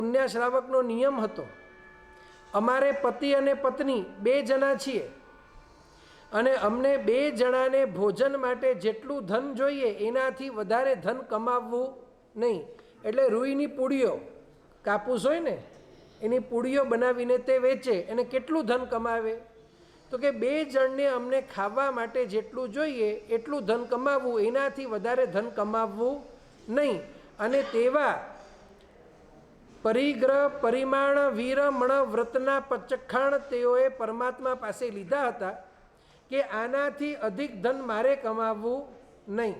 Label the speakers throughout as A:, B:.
A: પુણ્ય શ્રાવકનો નિયમ હતો, અમારે પતિ અને પત્ની 2 જણા છીએ અને અમને 2 જણાને ભોજન માટે જેટલું ધન જોઈએ એનાથી વધારે ધન કમાવવું નહીં. એટલે રૂઈની પૂડીઓ, કાપૂસ હોય ને એની પૂડીઓ બનાવીને તે વેચે અને કેટલું ધન કમાવે? તો કે 2 જણને અમને ખાવા માટે જેટલું જોઈએ એટલું ધન કમાવવું, એનાથી વધારે ધન કમાવવું નહીં. અને તેવા પરિગ્રહ પરિમાણ વીર મણ વ્રતના પચખાણ તેઓએ પરમાત્મા પાસે લીધા હતા કે આનાથી અધિક ધન મારે કમાવવું નહીં.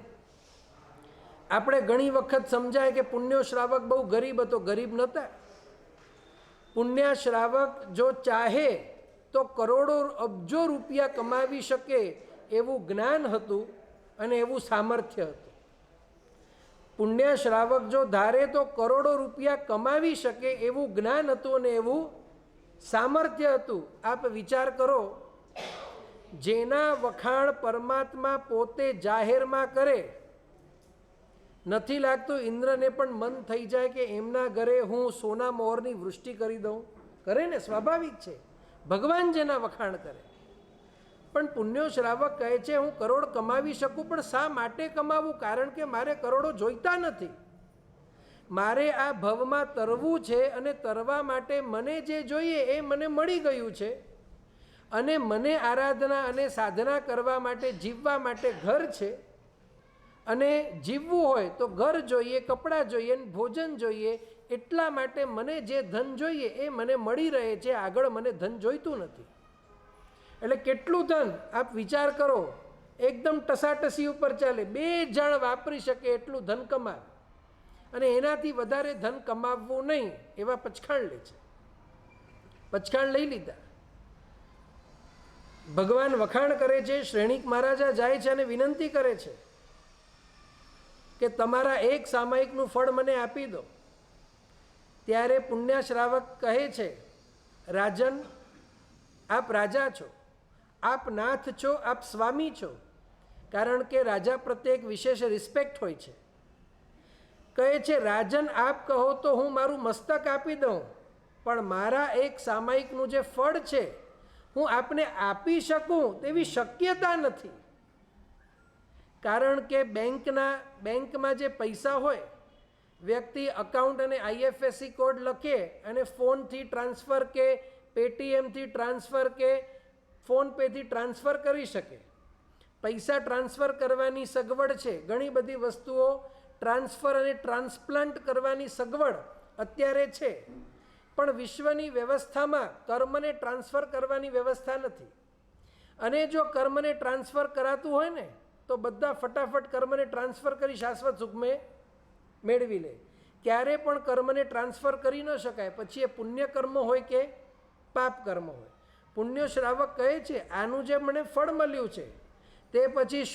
A: આપણે ઘણી વખત સમજાય કે પુણ્ય શ્રાવક બહુ ગરીબ હતો. ગરીબ નહોતા. પુણ્ય શ્રાવક જો ચાહે તો કરોડો અબજો રૂપિયા કમાવી શકે એવું જ્ઞાન હતું અને એવું સામર્થ્ય હતું. પુણ્ય શ્રાવક જો ધારે તો કરોડો રૂપિયા કમાવી શકે એવું જ્ઞાન હતું અને એવું સામર્થ્ય હતું. આપ વિચાર કરો, જેના વખાણ પરમાત્મા પોતે જાહેરમાં કરે, નથી લાગતું ઇન્દ્રને પણ મન થઈ જાય કે એમના ઘરે હું સોના મોરની વૃષ્ટિ કરી દઉં? કરે ને, સ્વાભાવિક છે. ભગવાન જેના વખાણ કરે. પણ પુણ્ય શ્રાવક કહે છે હું કરોડ કમાવી શકું, પણ શા માટે કમાવું? કારણ કે મારે કરોડો જોઈતા નથી. મારે આ ભવમાં તરવું છે અને તરવા માટે મને જે જોઈએ એ મને મળી ગયું છે. અને મને આરાધના અને સાધના કરવા માટે, જીવવા માટે ઘર છે. અને જીવવું હોય તો ઘર જોઈએ, કપડાં જોઈએ, ભોજન જોઈએ. એટલા માટે મને જે ધન જોઈએ એ મને મળી રહે છે. આગળ મને ધન જોઈતું નથી. એટલે કેટલું ધન આપ વિચાર કરો. એકદમ ટસાટસી ઉપર ચાલે. 2 જણ વાપરી શકે એટલું ધન કમાવે અને એનાથી વધારે ધન કમાવવું નહીં, એવા પચખાણ લે છે. પચખાણ લઈ લીધા. ભગવાન વખાણ કરે છે. શ્રેણિક મહારાજા જાય છે અને વિનંતી કરે છે કે તમારા 1 સામાયિકનું ફળ મને આપી દો. ત્યારે પુણ્ય શ્રાવક કહે છે, રાજન, આપ રાજા છો, આપ નાથ છો, આપ સ્વામી છો. કારણ કે રાજા પ્રત્યે એક વિશેષ રિસ્પેક્ટ હોય છે. કહે છે, રાજન આપ કહો તો હું મારું મસ્તક આપી દઉં, પણ મારા 1 સામાયિકનું જે ફળ છે હું આપને આપી શકું તેવી શક્યતા નથી. કારણ કે બેંકમાં જે પૈસા હોય, વ્યક્તિ અકાઉન્ટ અને IFSC કોડ લખે અને ફોનથી ટ્રાન્સફર કે પેટીએમથી ટ્રાન્સફર કે ફોનપેથી ટ્રાન્સફર કરી શકે. પૈસા ટ્રાન્સફર કરવાની સગવડ છે. ઘણી બધી વસ્તુઓ ટ્રાન્સફર અને ટ્રાન્સપ્લાન્ટ કરવાની સગવડ અત્યારે છે. પણ વિશ્વની વ્યવસ્થામાં કર્મને ટ્રાન્સફર કરવાની વ્યવસ્થા નથી. અને જો કર્મને ટ્રાન્સફર કરાતું હોય ને તો બધા ફટાફટ કર્મને ટ્રાન્સફર કરી શાશ્વત સુખ મેળવી લે. ક્યારે પણ કર્મને ટ્રાન્સફર કરી ન શકાય. પછી એ પુણ્ય કર્મ હોય કે પાપ કર્મ હોય. પુણ્ય શ્રાવક કહે છે આનું જે મને ફળ મળ્યું છે તે પછી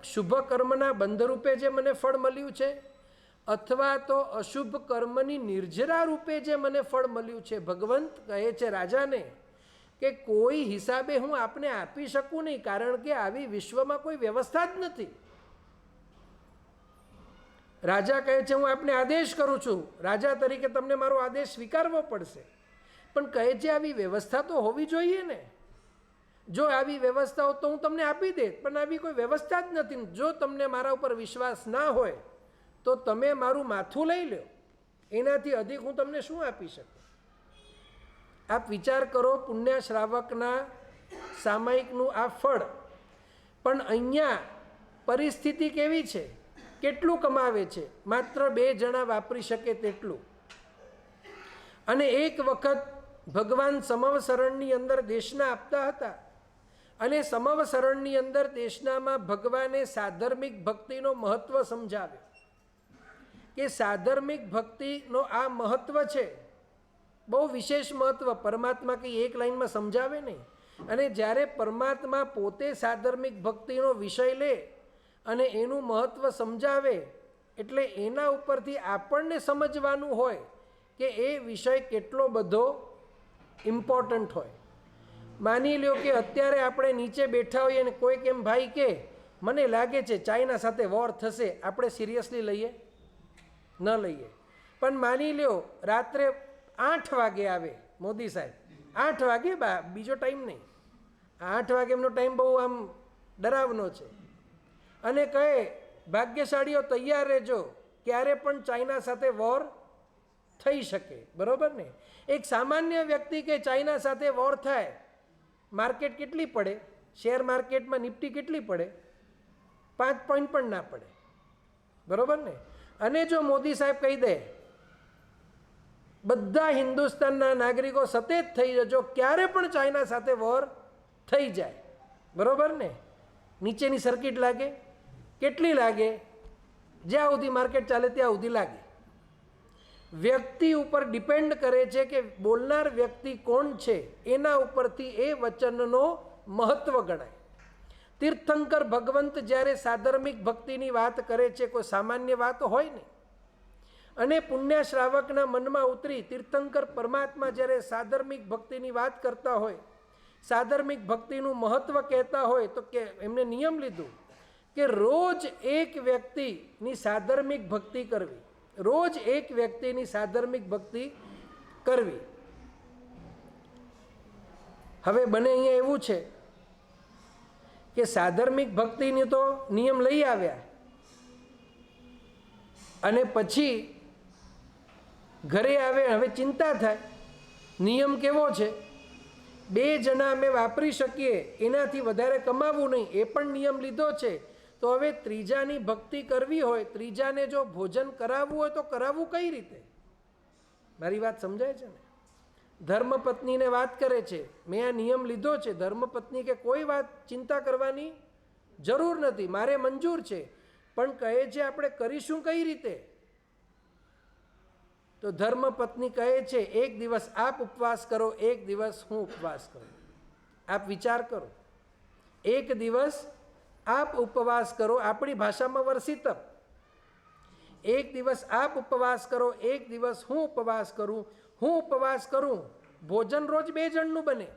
A: શુભ કર્મના બંધરૂપે જે મને ફળ મળ્યું છે અથવા તો અશુભ કર્મની નિર્જરા રૂપે જે મને ફળ મળ્યું છે. ભગવંત કહે છે રાજાને કે કોઈ હિસાબે હું આપને આપી શકું નહીં, કારણ કે આવી વિશ્વમાં કોઈ વ્યવસ્થા જ નથી. રાજા કહે છે હું આપને આદેશ કરું છું, રાજા તરીકે તમને મારો આદેશ સ્વીકારવો પડશે. પણ કહે છે આવી વ્યવસ્થા તો હોવી જોઈએ ને. જો આવી વ્યવસ્થા હોત તો હું તમને આપી દે, પણ આવી કોઈ વ્યવસ્થા જ નથી. જો તમને મારા ઉપર વિશ્વાસ ના હોય તો તમે મારું માથું લઈ લો, એનાથી અધિક હું તમને શું આપી શકું? આપ વિચાર કરો, પુણ્ય શ્રાવકના સામાયિકનું આ ફળ. પણ અહીંયા પરિસ્થિતિ કેવી છે? કેટલું કમાવે છે? માત્ર 2 જણા વાપરી શકે તેટલું. અને એક વખત ભગવાન સમવસરણની અંદર દેશના આપતા હતા અને સમવસરણની અંદર દેશનામાં ભગવાને સાધર્મિક ભક્તિનો મહત્વ સમજાવ્યો કે સાધર્મિક ભક્તિનો આ મહત્વ છે, બહુ વિશેષ મહત્વ. પરમાત્મા કંઈ એક લાઈનમાં સમજાવે નહીં. અને જ્યારે પરમાત્મા પોતે સાધર્મિક ભક્તિનો વિષય લે અને એનું મહત્વ સમજાવે એટલે એના ઉપરથી આપણને સમજવાનું હોય કે એ વિષય કેટલો બધો ઇમ્પોર્ટન્ટ હોય. માની લ્યો કે અત્યારે આપણે નીચે બેઠા હોઈએ અને કોઈક એમ ભાઈ કે મને લાગે છે ચાઇના સાથે વોર થશે, આપણે સિરિયસલી લઈએ? ન લઈએ. પણ માની લ્યો રાત્રે 8 વાગે આવે મોદી સાહેબ, 8 વાગે, બીજો ટાઈમ નહીં, 8 વાગે એમનો ટાઈમ બહુ આમ ડરાવનો છે, અને કહે ભાગ્યશાળીઓ તૈયાર રહેજો, ક્યારે પણ ચાઇના સાથે વોર થઈ શકે, બરોબર ને? એક સામાન્ય વ્યક્તિ કે ચાઇના સાથે વોર થાય, માર્કેટ કેટલી પડે? શેર માર્કેટમાં નિફ્ટી કેટલી પડે? 5 પોઈન્ટ પણ ના પડે, બરોબર ને? અને જો મોદી સાહેબ કહી દે બધા હિન્દુસ્તાનના નાગરિકો સતેત થઈ જજો, ક્યારે પણ ચાઇના સાથે વોર થઈ જાય, બરોબર ને? નીચેની સર્કિટ લાગે, કેટલી લાગે? જ્યાં સુધી માર્કેટ ચાલે ત્યાં સુધી લાગે. વ્યક્તિ ઉપર ડિપેન્ડ કરે છે કે બોલનાર વ્યક્તિ કોણ છે, એના ઉપરથી એ વચનનો મહત્વ ગણાય. તીર્થંકર ભગવંત જ્યારે સાધર્મિક ભક્તિની વાત કરે છે, કોઈ સામાન્ય વાત હોય નહીં, અને પુણ્ય શ્રાવકના મનમાં ઉતરી તીર્થંકર પરમાત્મા જ્યારે સાધર્મિક ભક્તિની વાત કરતા હોય, સાધર્મિક ભક્તિનું મહત્વ કહેતા હોય, તો કે એમને નિયમ લીધું કે રોજ એક વ્યક્તિની સાધર્મિક ભક્તિ કરવી, રોજ એક વ્યક્તિની સાધર્મિક ભક્તિ કરવી. હવે બને અહીંયા એવું છે કે સાધર્મિક ભક્તિની તો નિયમ લઈ આવ્યા, અને પછી ઘરે આવે, હવે ચિંતા થાય, નિયમ કેવો છે? 2 જણા અમે વાપરી શકીએ, એનાથી વધારે કમાવું નહીં, એ પણ નિયમ લીધો છે. તો હવે ત્રીજાની ભક્તિ કરવી હોય, ત્રીજાને જો ભોજન કરાવવું હોય તો કરાવવું કઈ રીતે? મારી વાત સમજાય છે ને? ધર્મપત્નીને વાત કરે છે, મેં આ નિયમ લીધો છે. ધર્મપત્ની કે કોઈ વાત ચિંતા કરવાની જરૂર નથી, મારે મંજૂર છે, પણ કહે છે આપણે કરીશું કઈ રીતે? તો ધર્મપત્ની કહે છે 1 દિવસ આપ ઉપવાસ કરો, 1 દિવસ હું ઉપવાસ કરું. આપ વિચાર કરો, 1 દિવસ આપ ઉપવાસ કરો, આપણી ભાષામાં વર્ષિતપ. 1 દિવસ આપ ઉપવાસ કરો, 1 દિવસ હું ઉપવાસ કરું. હું ઉપવાસ કરું, ભોજન રોજ 2 જણનું બને,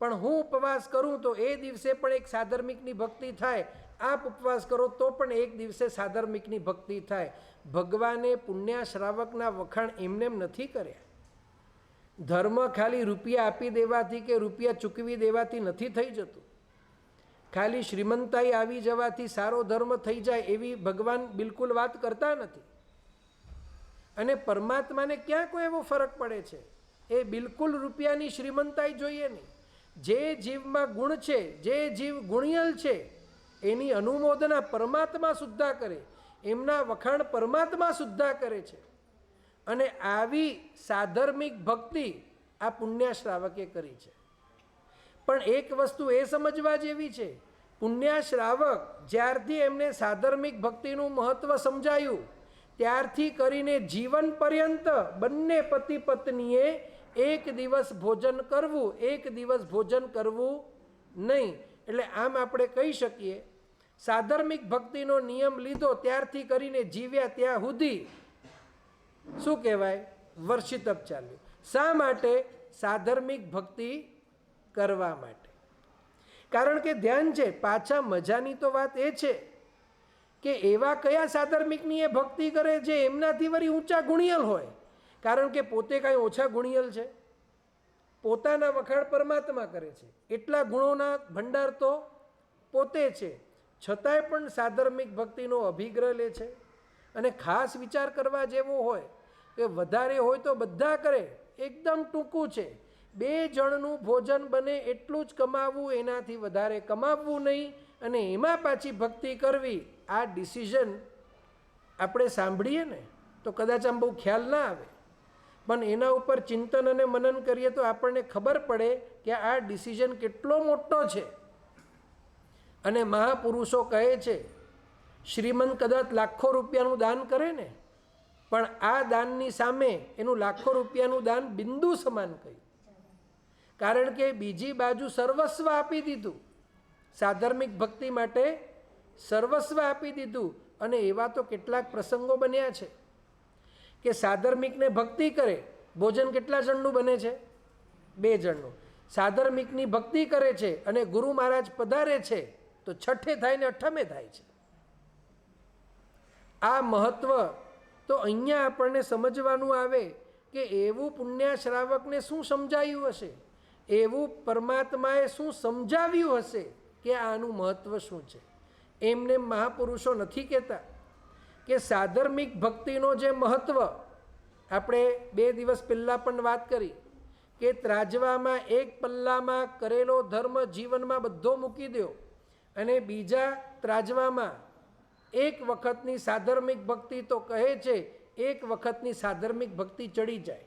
A: પણ હું ઉપવાસ કરું તો એ દિવસે પણ એક સાધર્મિકની ભક્તિ થાય. આપ ઉપવાસ કરો તો પણ એક દિવસે સાધર્મિકની ભક્તિ થાય. ભગવાને પુણ્ય શ્રાવકના વખાણ એમનેમ નથી કર્યા. ધર્મ ખાલી રૂપિયા આપી દેવાથી કે રૂપિયા ચૂકવી દેવાથી નથી થઈ જતું. ખાલી શ્રીમંતાઈ આવી જવાથી સારો ધર્મ થઈ જાય એવી ભગવાન બિલકુલ વાત કરતા નથી. અને પરમાત્માને ક્યાં કોઈ એવો ફરક પડે છે? એ બિલકુલ રૂપિયાની શ્રીમંતાઈ જોઈએ નહીં. જે જીવમાં ગુણ છે, જે જીવ ગુણિયલ છે, એની અનુમોદના પરમાત્મા સુદ્ધા કરે, એમના વખાણ પરમાત્મા સુદ્ધા કરે છે. અને આવી સાધર્મિક ભક્તિ આ પુણ્ય શ્રાવકે કરી છે. પણ એક વસ્તુ એ સમજવા જેવી છે, પુણ્ય શ્રાવક જ્યારથી એમને સાધર્મિક ભક્તિનું મહત્વ સમજાયું ત્યારથી કરીને જીવન પર્યંત બંને પતિ પત્નીએ 1 દિવસ ભોજન કરવું, 1 દિવસ ભોજન કરવું નહીં. એટલે આમ આપણે કહી શકીએ સાધર્મિક ભક્તિનો નિયમ લીધો ત્યારથી કરીને જીવ્યા ત્યાં સુધી શું કહેવાય? વર્ષિતપ ચાલ્યું. શા માટે? સાધર્મિક ભક્તિ કરવા માટે. કારણ કે ધ્યાન છે, પાછા મજાની તો વાત એ છે કે એવા કયા સાધર્મિકની એ ભક્તિ કરે જે એમનાથી વળી ઊંચા ગુણિયલ હોય. કારણ કે પોતે કાંઈ ઓછા ગુણિયલ છે? પોતાના વખાણ પરમાત્મા કરે છે, એટલા ગુણોના ભંડાર તો પોતે છે, છતાંય પણ સાધર્મિક ભક્તિનો અભિગ્રહ લે છે. અને ખાસ વિચાર કરવા જેવો હોય કે વધારે હોય તો બધા કરે, એકદમ ટૂંકું છે, 2 જણનું ભોજન બને એટલું જ કમાવવું, એનાથી વધારે કમાવવું નહીં, અને એમાં પાછી ભક્તિ કરવી. આ ડિસિઝન આપણે સાંભળીએ ને તો કદાચ આમ બહુ ખ્યાલ ના આવે, પણ એના ઉપર ચિંતન અને મનન કરીએ તો આપણને ખબર પડે કે આ ડિસિઝન કેટલો મોટો છે. અને મહાપુરુષો કહે છે શ્રીમંત કદાચ લાખો રૂપિયાનું દાન કરે ને, પણ આ દાનની સામે એનું લાખો રૂપિયાનું દાન બિંદુ સમાન કહ્યું. કારણ કે બીજી બાજુ સર્વસ્વ આપી દીધું, સાધર્મિક ભક્તિ માટે સર્વસ્વ આપી દીધું. અને એવા તો કેટલાક પ્રસંગો બન્યા છે કે સાધર્મિકને ભક્તિ કરે, ભોજન કેટલા જણનું બને છે? 2 જણનું. સાધર્મિકની ભક્તિ કરે છે અને ગુરુ મહારાજ પધારે છે તો 6ઠે થાય ને 8મે થાય છે. આ મહત્વ તો અહીંયા આપણને સમજવાનું આવે કે એવું પુણ્યશ્રાવકને શું સમજાયું હશે, એવું પરમાત્માએ શું સમજાવ્યું હશે કે આનું મહત્ત્વ શું છે. એમને મહાપુરુષો નથી કહેતા કે સાધર્મિક ભક્તિનો જે મહત્ત્વ, આપણે 2 દિવસ પહેલાં પણ વાત કરી કે ત્રાજવામાં એક પલ્લામાં કરેલો ધર્મ જીવનમાં બધો મૂકી દો અને બીજા ત્રાજવામાં એક વખતની સાધર્મિક ભક્તિ, તો કહે છે એક વખતની સાધર્મિક ભક્તિ ચડી જાય,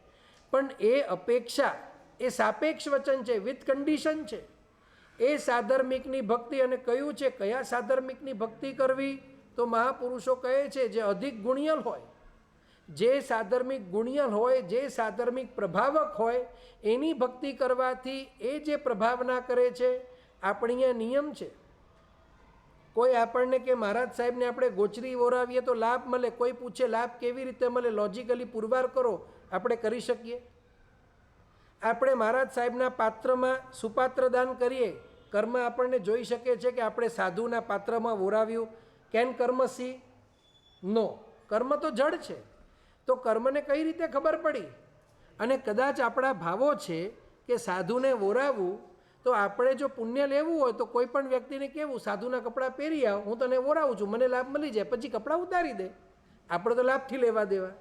A: પણ એ અપેક્ષા, એ સાપેક્ષ વચન છે, વિથ કન્ડિશન છે. એ સાધર્મિકની ભક્તિ, અને કયું છે કયા સાધર્મિકની ભક્તિ કરવી, તો મહાપુરુષો કહે છે જે અધિક ગુણિયલ હોય, જે સાધર્મિક ગુણિયલ હોય, જે સાધર્મિક પ્રભાવક હોય, એની ભક્તિ કરવાથી એ જે પ્રભાવના કરે છે. આપણી અહીંયા નિયમ છે, કોઈ આપણને કે મહારાજ સાહેબને આપણે ગોચરી ઓરાવીએ તો લાભ મળે, કોઈ પૂછે લાભ કેવી રીતે મળે, લોજિકલી પુરવાર કરો, આપણે કરી શકીએ? આપણે મહારાજ સાહેબના પાત્રમાં સુપાત્રદાન કરીએ, કર્મ આપણને જોઈ શકે છે કે આપણે સાધુના પાત્રમાં ઓરાવ્યું? કેન કર્મ સી? નો, કર્મ તો જડ છે. તો કર્મને કઈ રીતે ખબર પડી? અને કદાચ આપણા ભાવો છે કે સાધુને ઓરાવવું, તો આપણે જો પુણ્ય લેવું હોય તો કોઈ પણ વ્યક્તિને કહેવું સાધુના કપડાં પહેરી આવ, હું તને ઓરાવું છું, મને લાભ મળી જાય, પછી કપડાં ઉતારી દે. આપણે તો લાભથી લેવા દેવા.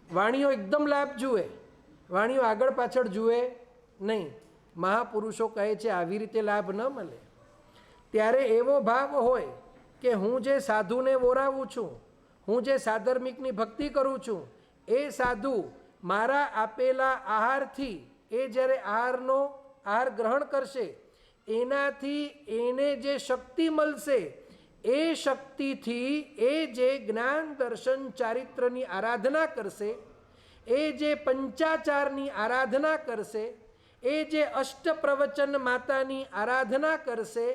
A: વાણીઓ એકદમ લાભ જુએ, વાણીઓ આગળ પાછળ જુએ નહીં. મહાપુરુષો કહે છે આવી રીતે લાભ ન મળે. ત્યારે એવો ભાવ હોય કે હું જે સાધુને ઓરાવું છું, હું જે સાધર્મિકની ભક્તિ કરું છું, એ સાધુ મારા આપેલા આહારથી, એ જ્યારે આહાર ગ્રહણ કરશે, એનાથી એને જે શક્તિ મળશે, એ શક્તિથી એ જે જ્ઞાન દર્શન ચારિત્રની આરાધના કરશે, એ જે પંચાચારની આરાધના કરશે, એ જે અષ્ટપ્રવચન માતાની આરાધના કરશે,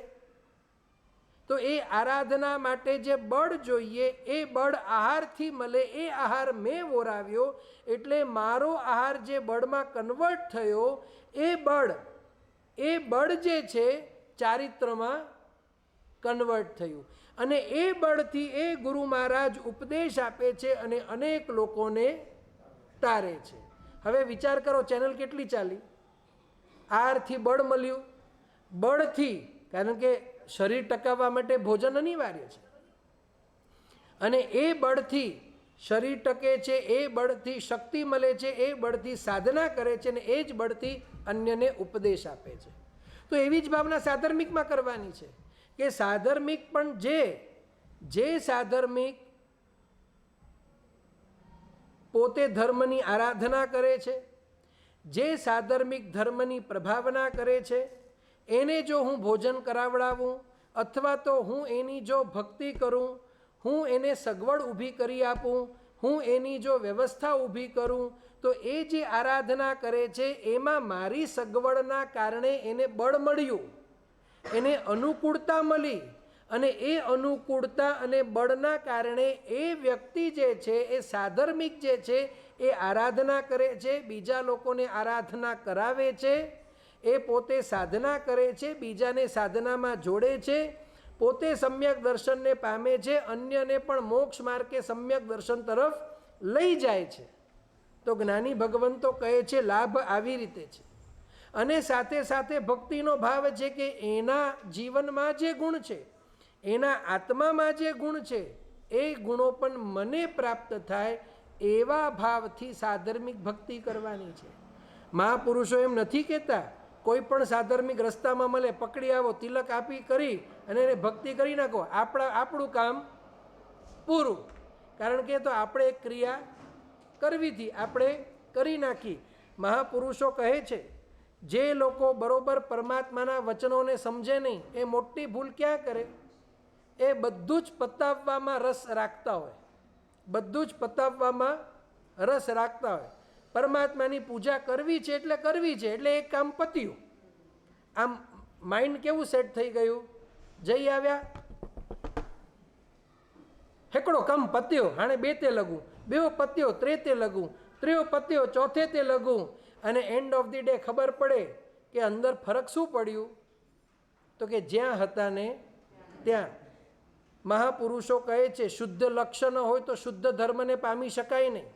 A: તો એ આરાધના માટે જે બળ જોઈએ એ બળ આહારથી મળે. એ આહાર મેં ઓરાવ્યો એટલે મારો આહાર જે બળમાં કન્વર્ટ થયો, એ બળ જે છે ચારિત્રમાં કન્વર્ટ થયું, અને એ બળથી એ ગુરુ મહારાજ ઉપદેશ આપે છે અને અનેક લોકોને તારે છે. હવે વિચાર કરો, ચેનલ કેટલી ચાલી? આહારથી બળ મળ્યું, બળથી, કારણ કે શરીર ટકાવવા માટે ભોજન અનિવાર્ય છે, અને એ બળથી શરીર ટકે છે, એ બળથી શક્તિ મળે છે, એ બળથી સાધના કરે છે, અને એ જ બળથી અન્યને ઉપદેશ આપે છે. તો એવી જ ભાવના સાધર્મિકમાં કરવાની છે કે સાધર્મિક પણ જે સાધર્મિક પોતે ધર્મની આરાધના કરે છે, જે સાધર્મિક ધર્મની પ્રભાવના કરે છે, એને જો હું ભોજન કરાવડાવું અથવા તો હું એની જો ભક્તિ કરું, હું એને સગવડ ઊભી કરી આપું, હું એની જો વ્યવસ્થા ઊભી કરું, તો એ જે આરાધના કરે છે એમાં મારી સગવડના કારણે એને બળ મળ્યું, એને અનુકૂળતા મળી, અને એ અનુકૂળતા અને બળના કારણે એ વ્યક્તિ જે છે, એ સાધર્મિક જે છે, એ આરાધના કરે છે, બીજા લોકોને આરાધના કરાવે છે, એ પોતે સાધના કરે છે, બીજાને સાધનામાં જોડે છે, પોતે સમ્યક દર્શનને પામે છે, અન્યને પણ મોક્ષ માર્ગે સમ્યક દર્શન તરફ લઈ જાય છે. તો જ્ઞાની ભગવંતો કહે છે લાભ આવી રીતે છે. અને સાથે સાથે ભક્તિનો ભાવ છે કે એના જીવનમાં જે ગુણ છે, એના આત્મામાં જે ગુણ છે, એ ગુણો પણ મને પ્રાપ્ત થાય, એવા ભાવથી સાધર્મિક ભક્તિ કરવાની છે. મહાપુરુષો એમ નથી કહેતા કોઈ પણ સાધર્મિક રસ્તામાં મળે પકડી આવો, તિલક આપી કરી અને એને ભક્તિ કરી નાખો, આપણું કામ પૂરું. કારણ કે તો આપણે એક ક્રિયા કરવી હતી, આપણે કરી નાખી. મહાપુરુષો કહે છે જે લોકો બરોબર પરમાત્માના વચનોને સમજે નહીં, એ મોટી ભૂલ ક્યાં કરે? એ બધું જ પતાવવામાં રસ રાખતા હોય, બધું જ પતાવવામાં રસ રાખતા હોય. પરમાત્માની પૂજા કરવી છે એટલે કરવી છે, એટલે એક કામ પત્યું. આમ માઇન્ડ કેવું સેટ થઈ ગયું? જઈ આવ્યા, હેકડો કામ પત્યો, હાણે 2 તે લગું, 2 પત્યો, 3 તે લગું, 3 પત્યો, 4 તે લગું, અને એન્ડ ઓફ ધી ડે ખબર પડે કે અંદર ફરક શું પડ્યું? તો કે જ્યાં હતા ને ત્યાં. મહાપુરુષો કહે છે શુદ્ધ લક્ષ્ય ન હોય તો શુદ્ધ ધર્મને પામી શકાય નહીં.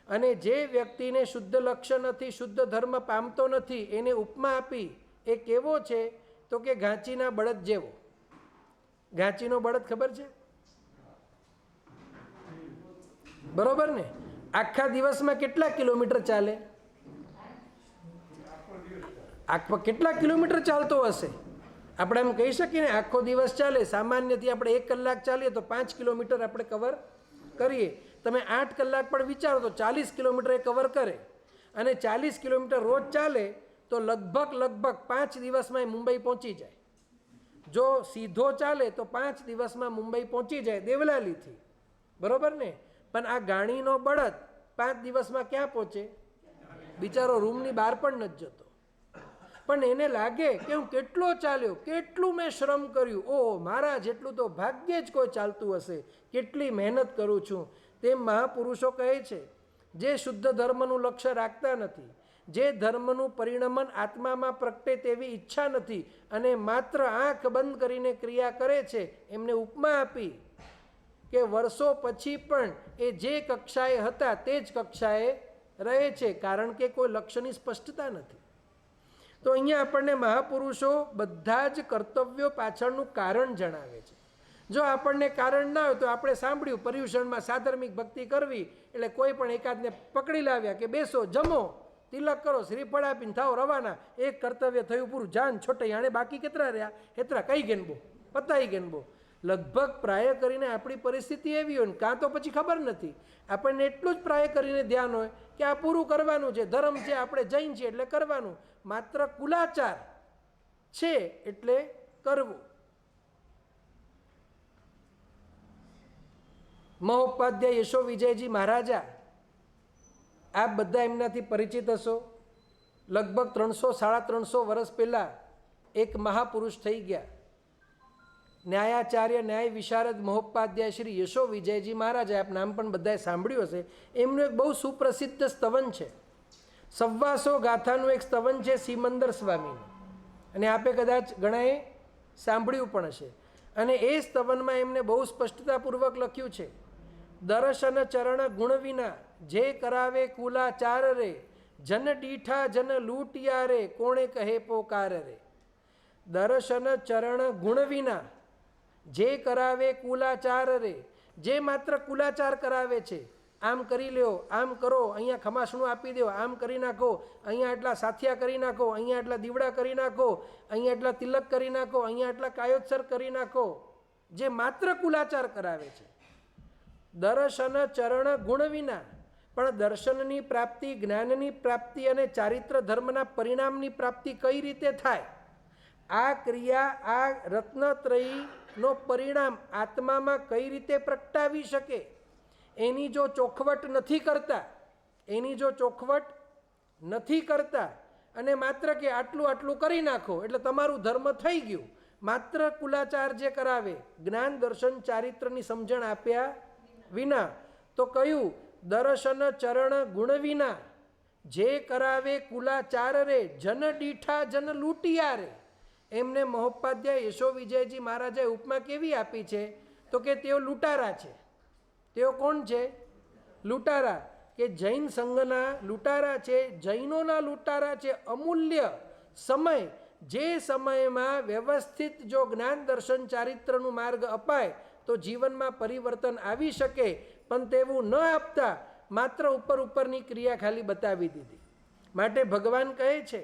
A: અને જે વ્યક્તિને શુદ્ધ લક્ષ્ય નથી, શુદ્ધ ધર્મ પામતો નથી, એને ઉપમા આપી. એ કેવો છે તો કે ઘાંચીના બળદ જેવો. ઘાંચીનો બળદ ખબર છે? બરોબર ને? આખા દિવસમાં કેટલા કિલોમીટર ચાલે? કેટલા કિલોમીટર ચાલતો હશે? આપણે એમ કહી શકીએ ને આખો દિવસ ચાલે. સામાન્યથી આપણે 1 કલાક ચાલીએ તો 5 કિલોમીટર આપણે કવર કરીએ. તમે 8 કલાક પણ વિચારો તો 40 કિલોમીટર એ કવર કરે. અને 40 કિલોમીટર રોજ ચાલે તો લગભગ 5 દિવસમાં એ મુંબઈ પહોંચી જાય. જો સીધો ચાલે તો 5 દિવસમાં મુંબઈ પહોંચી જાય દેવલાલીથી. બરોબર ને? પણ આ ગાણીનો બળદ 5 દિવસમાં ક્યાં પહોંચે? બિચારો રૂમની બહાર પણ નથી જતો. પણ એને લાગે કે હું કેટલો ચાલ્યો, કેટલું મેં શ્રમ કર્યું, ઓહ મારા જેટલું તો ભાગ્યે જ કોઈ ચાલતું હશે, કેટલી મહેનત કરું છું. તેમ મહાપુરુષો કહે છે જે શુદ્ધ ધર્મનું લક્ષ્ય રાખતા નથી, જે ધર્મનું પરિણમન આત્મામાં પ્રગટે તેવી ઈચ્છા નથી અને માત્ર આંખ બંધ કરીને ક્રિયા કરે છે, એમને ઉપમા આપી કે વર્ષો પછી પણ એ જે કક્ષાએ હતા તે જ કક્ષાએ રહે છે, કારણ કે કોઈ લક્ષ્યની સ્પષ્ટતા નથી. તો અહીંયા આપણને મહાપુરુષો બધા જ કર્તવ્યો પાછળનું કારણ જણાવે છે. જો આપણને કારણ ના હોય તો આપણે સાંભળ્યું પર્યુષણમાં સાધર્મિક ભક્તિ કરવી એટલે કોઈ પણ એકાદને પકડી લાવ્યા કે બેસો, જમો, તિલક કરો, શ્રીફળ આપીને થાવ રવાના. એક કર્તવ્ય થયું પૂરું, જાન છોટે. આણે બાકી કેટલા રહ્યા? હેતરા કઈ ગેનબો, પતાઈ ગેનબો. લગભગ પ્રાય કરીને આપણી પરિસ્થિતિ એવી હોય ને કાં તો પછી ખબર નથી, આપણને એટલું જ પ્રાય કરીને ધ્યાન હોય કે આ પૂરું કરવાનું છે, ધર્મ છે, આપણે જૈન છીએ એટલે કરવાનું, માત્ર કુલાચાર છે એટલે કરવું. મહોપાધ્યાય યશો વિજયજી મહારાજા, આપ બધા એમનાથી પરિચિત હશો. લગભગ 300-350 વર્ષ પહેલાં એક મહાપુરુષ થઈ ગયા. ન્યાયાચાર્ય, ન્યાય વિશારદ મહોપાધ્યાય શ્રી યશો વિજયજી મહારાજા, આપ નામ પણ બધાએ સાંભળ્યું હશે. એમનું એક બહુ સુપ્રસિદ્ધ સ્તવન છે, 125 ગાથાનું એક સ્તવન છે સિમંદર સ્વામીનું, અને આપે કદાચ ઘણાએ સાંભળ્યું પણ હશે. અને એ સ્તવનમાં એમને બહુ સ્પષ્ટતાપૂર્વક લખ્યું છે, દર્શન ચરણ ગુણ વિના જે કરાવે કુલાચાર રે, જન ડીઠા જન લૂંટિયા રે, કોણે કહે પોકાર રે. દર્શન ચરણ ગુણ વિના જે કરાવે કુલાચાર રે, જે માત્ર કુલાચાર કરાવે છે, આમ કરી લ્યો, આમ કરો, અહીંયા ખમાસણું આપી દો, આમ કરી નાખો, અહીંયા આટલા સાથિયા કરી નાખો, અહીંયા આટલા દીવડા કરી નાખો, અહીંયા આટલા તિલક કરી નાખો, અહીંયા આટલા કાયોત્સર કરી નાખો, જે માત્ર કુલાચાર કરાવે છે. દર્શન ચરણ ગુણ વિના, પણ દર્શનની પ્રાપ્તિ, જ્ઞાનની પ્રાપ્તિ અને ચારિત્ર ધર્મના પરિણામની પ્રાપ્તિ કઈ રીતે થાય? આ ક્રિયા, આ રત્નત્રયીનો પરિણામ આત્મામાં કઈ રીતે પ્રગટાવી શકે? એની જો ચોખવટ નથી કરતા, એની જો ચોખવટ નથી કરતા અને માત્ર કે આટલું આટલું કરી નાખો એટલે તમારું ધર્મ થઈ ગયું, માત્ર કુલાચાર જે કરાવે, જ્ઞાન દર્શન ચારિત્રની સમજણ આપ્યા વિના, તો કયું? દર્શન ચરણ ગુણ વિના જે કરાવે કુલાચાર રે, જન ડીઠા જન લૂંટિયા રે. એમને મહોપાધ્યાય યશો વિજયજી મહારાજાએ ઉપમા કેવી આપી છે તો કે તેઓ લૂંટારા છે. તેઓ કોણ છે? લૂંટારા. કે જૈન સંઘના લૂંટારા છે, જૈનોના લૂંટારા છે. અમૂલ્ય સમય, જે સમયમાં વ્યવસ્થિત જો જ્ઞાન દર્શન ચારિત્રનું માર્ગ અપાય તો જીવનમાં પરિવર્તન આવી શકે, પણ તેવું ન આપતા માત્ર ઉપરની ક્રિયા ખાલી બતાવી દીધી. માટે ભગવાન કહે છે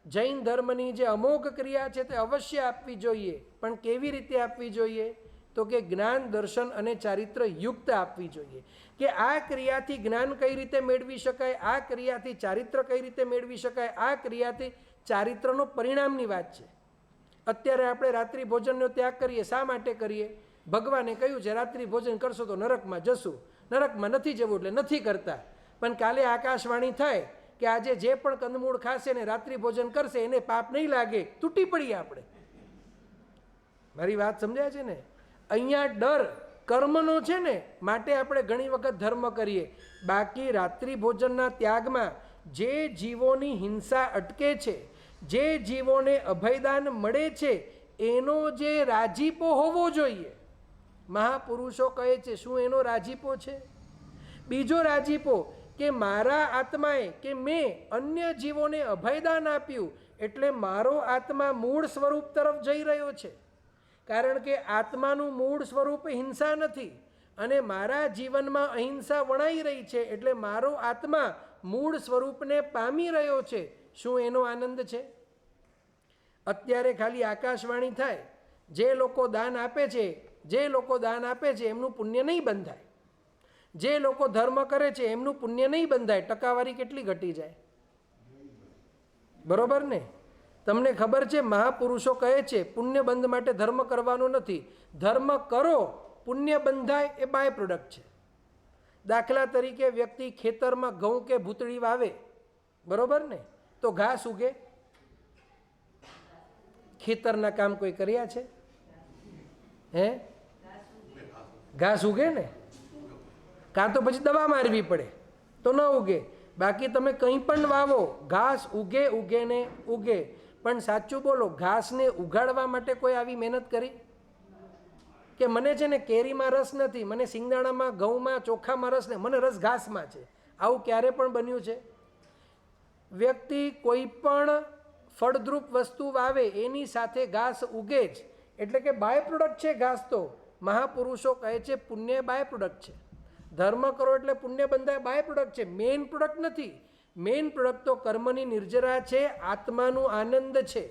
A: જૈન ધર્મની જે અમોઘ ક્રિયા છે તે અવશ્ય આપવી જોઈએ, પણ કેવી રીતે આપવી જોઈએ? તો કે જ્ઞાન દર્શન અને ચારિત્ર યુક્ત આપવી જોઈએ. કે આ ક્રિયાથી જ્ઞાન કઈ રીતે મેળવી શકાય, આ ક્રિયાથી ચારિત્ર કઈ રીતે મેળવી શકાય, આ ક્રિયાથી ચારિત્રનો પરિણામની વાત છે. અત્યારે આપણે રાત્રિ ભોજનનો ત્યાગ કરીએ, શા માટે કરીએ? ભગવાને કહ્યું છે રાત્રિ ભોજન કરશો તો નરકમાં જશું, નરકમાં નથી જવું એટલે નથી કરતા. પણ કાલે આકાશવાણી થાય કે આજે જે પણ કંદમૂળ ખાશે ને રાત્રિ ભોજન કરશે એને પાપ નહીં લાગે, તૂટી પડીએ આપણે. મારી વાત સમજાય છે ને? અહીંયા ડર કર્મનો છે ને, માટે આપણે ઘણી વખત ધર્મ કરીએ. બાકી રાત્રિ ભોજનના ત્યાગમાં જે જીવોની હિંસા અટકે છે, જે જીવોને અભયદાન મળે છે, એનો જે રાજીપો હોવો જોઈએ, મહાપુરુષો કહે છે. શું એનો રાજીપો છે? બીજો રાજીપો કે મારા આત્માએ કે મેં અન્ય જીવોને અભયદાન આપ્યું એટલે મારો આત્મા મૂળ સ્વરૂપ તરફ જઈ રહ્યો છે. કારણ કે આત્માનું મૂળ સ્વરૂપ હિંસા નથી અને મારા જીવનમાં અહિંસા વણાઈ રહી છે એટલે મારો આત્મા મૂળ સ્વરૂપને પામી રહ્યો છે. શું એનો આનંદ છે? અત્યારે ખાલી આકાશવાણી થાય, જે લોકો દાન આપે છે એમનું પુણ્ય નહીં બંધાય. જે લોકો ધર્મ કરે છે એમનું પુણ્ય નહીં બંધાય. ટકાવારી કેટલી ઘટી જાય? બરોબર ને? તમને ખબર છે મહાપુરુષો કહે છે પુણ્ય બંધ માટે ધર્મ કરવાનો નથી. ધર્મ કરો, પુણ્ય બંધાય એ બાય પ્રોડક્ટ છે. દાખલા તરીકે વ્યક્તિ ખેતરમાં ઘઉં કે ભૂતળી વાવે, બરોબર ને, તો ઘાસ ઉગે. ખેતરના કામ કોઈ કર્યા છે? હે? ઘાસ ઉગે ને? કાં તો પછી દવા મારવી પડે તો ન ઉગે. બાકી તમે કંઈ પણ વાવો, ઘાસ ઉગે ને ઉગે. પણ સાચું બોલો, ઘાસને ઉગાડવા માટે કોઈ આવી મહેનત કરી? કે મને છે ને કેરીમાં રસ નથી, મને સિંગદાણામાં, ઘઉંમાં, ચોખામાં રસ નહીં, મને રસ ઘાસમાં છે. આવું ક્યારે પણ બન્યું છે? વ્યક્તિ કોઈ પણ ફળદ્રુપ વસ્તુ વાવે એની સાથે ઘાસ ઉગે જ. એટલે કે બાય પ્રોડક્ટ છે ઘાસ. તો મહાપુરુષો કહે છે પુણ્ય બાય પ્રોડક્ટ છે. ધર્મ કરો એટલે પુણ્ય બંધાય બાય પ્રોડક્ટ છે, મેઇન પ્રોડક્ટ નથી. મેઇન પ્રોડક્ટ તો કર્મની નિર્જરા છે, આત્માનું આનંદ છે.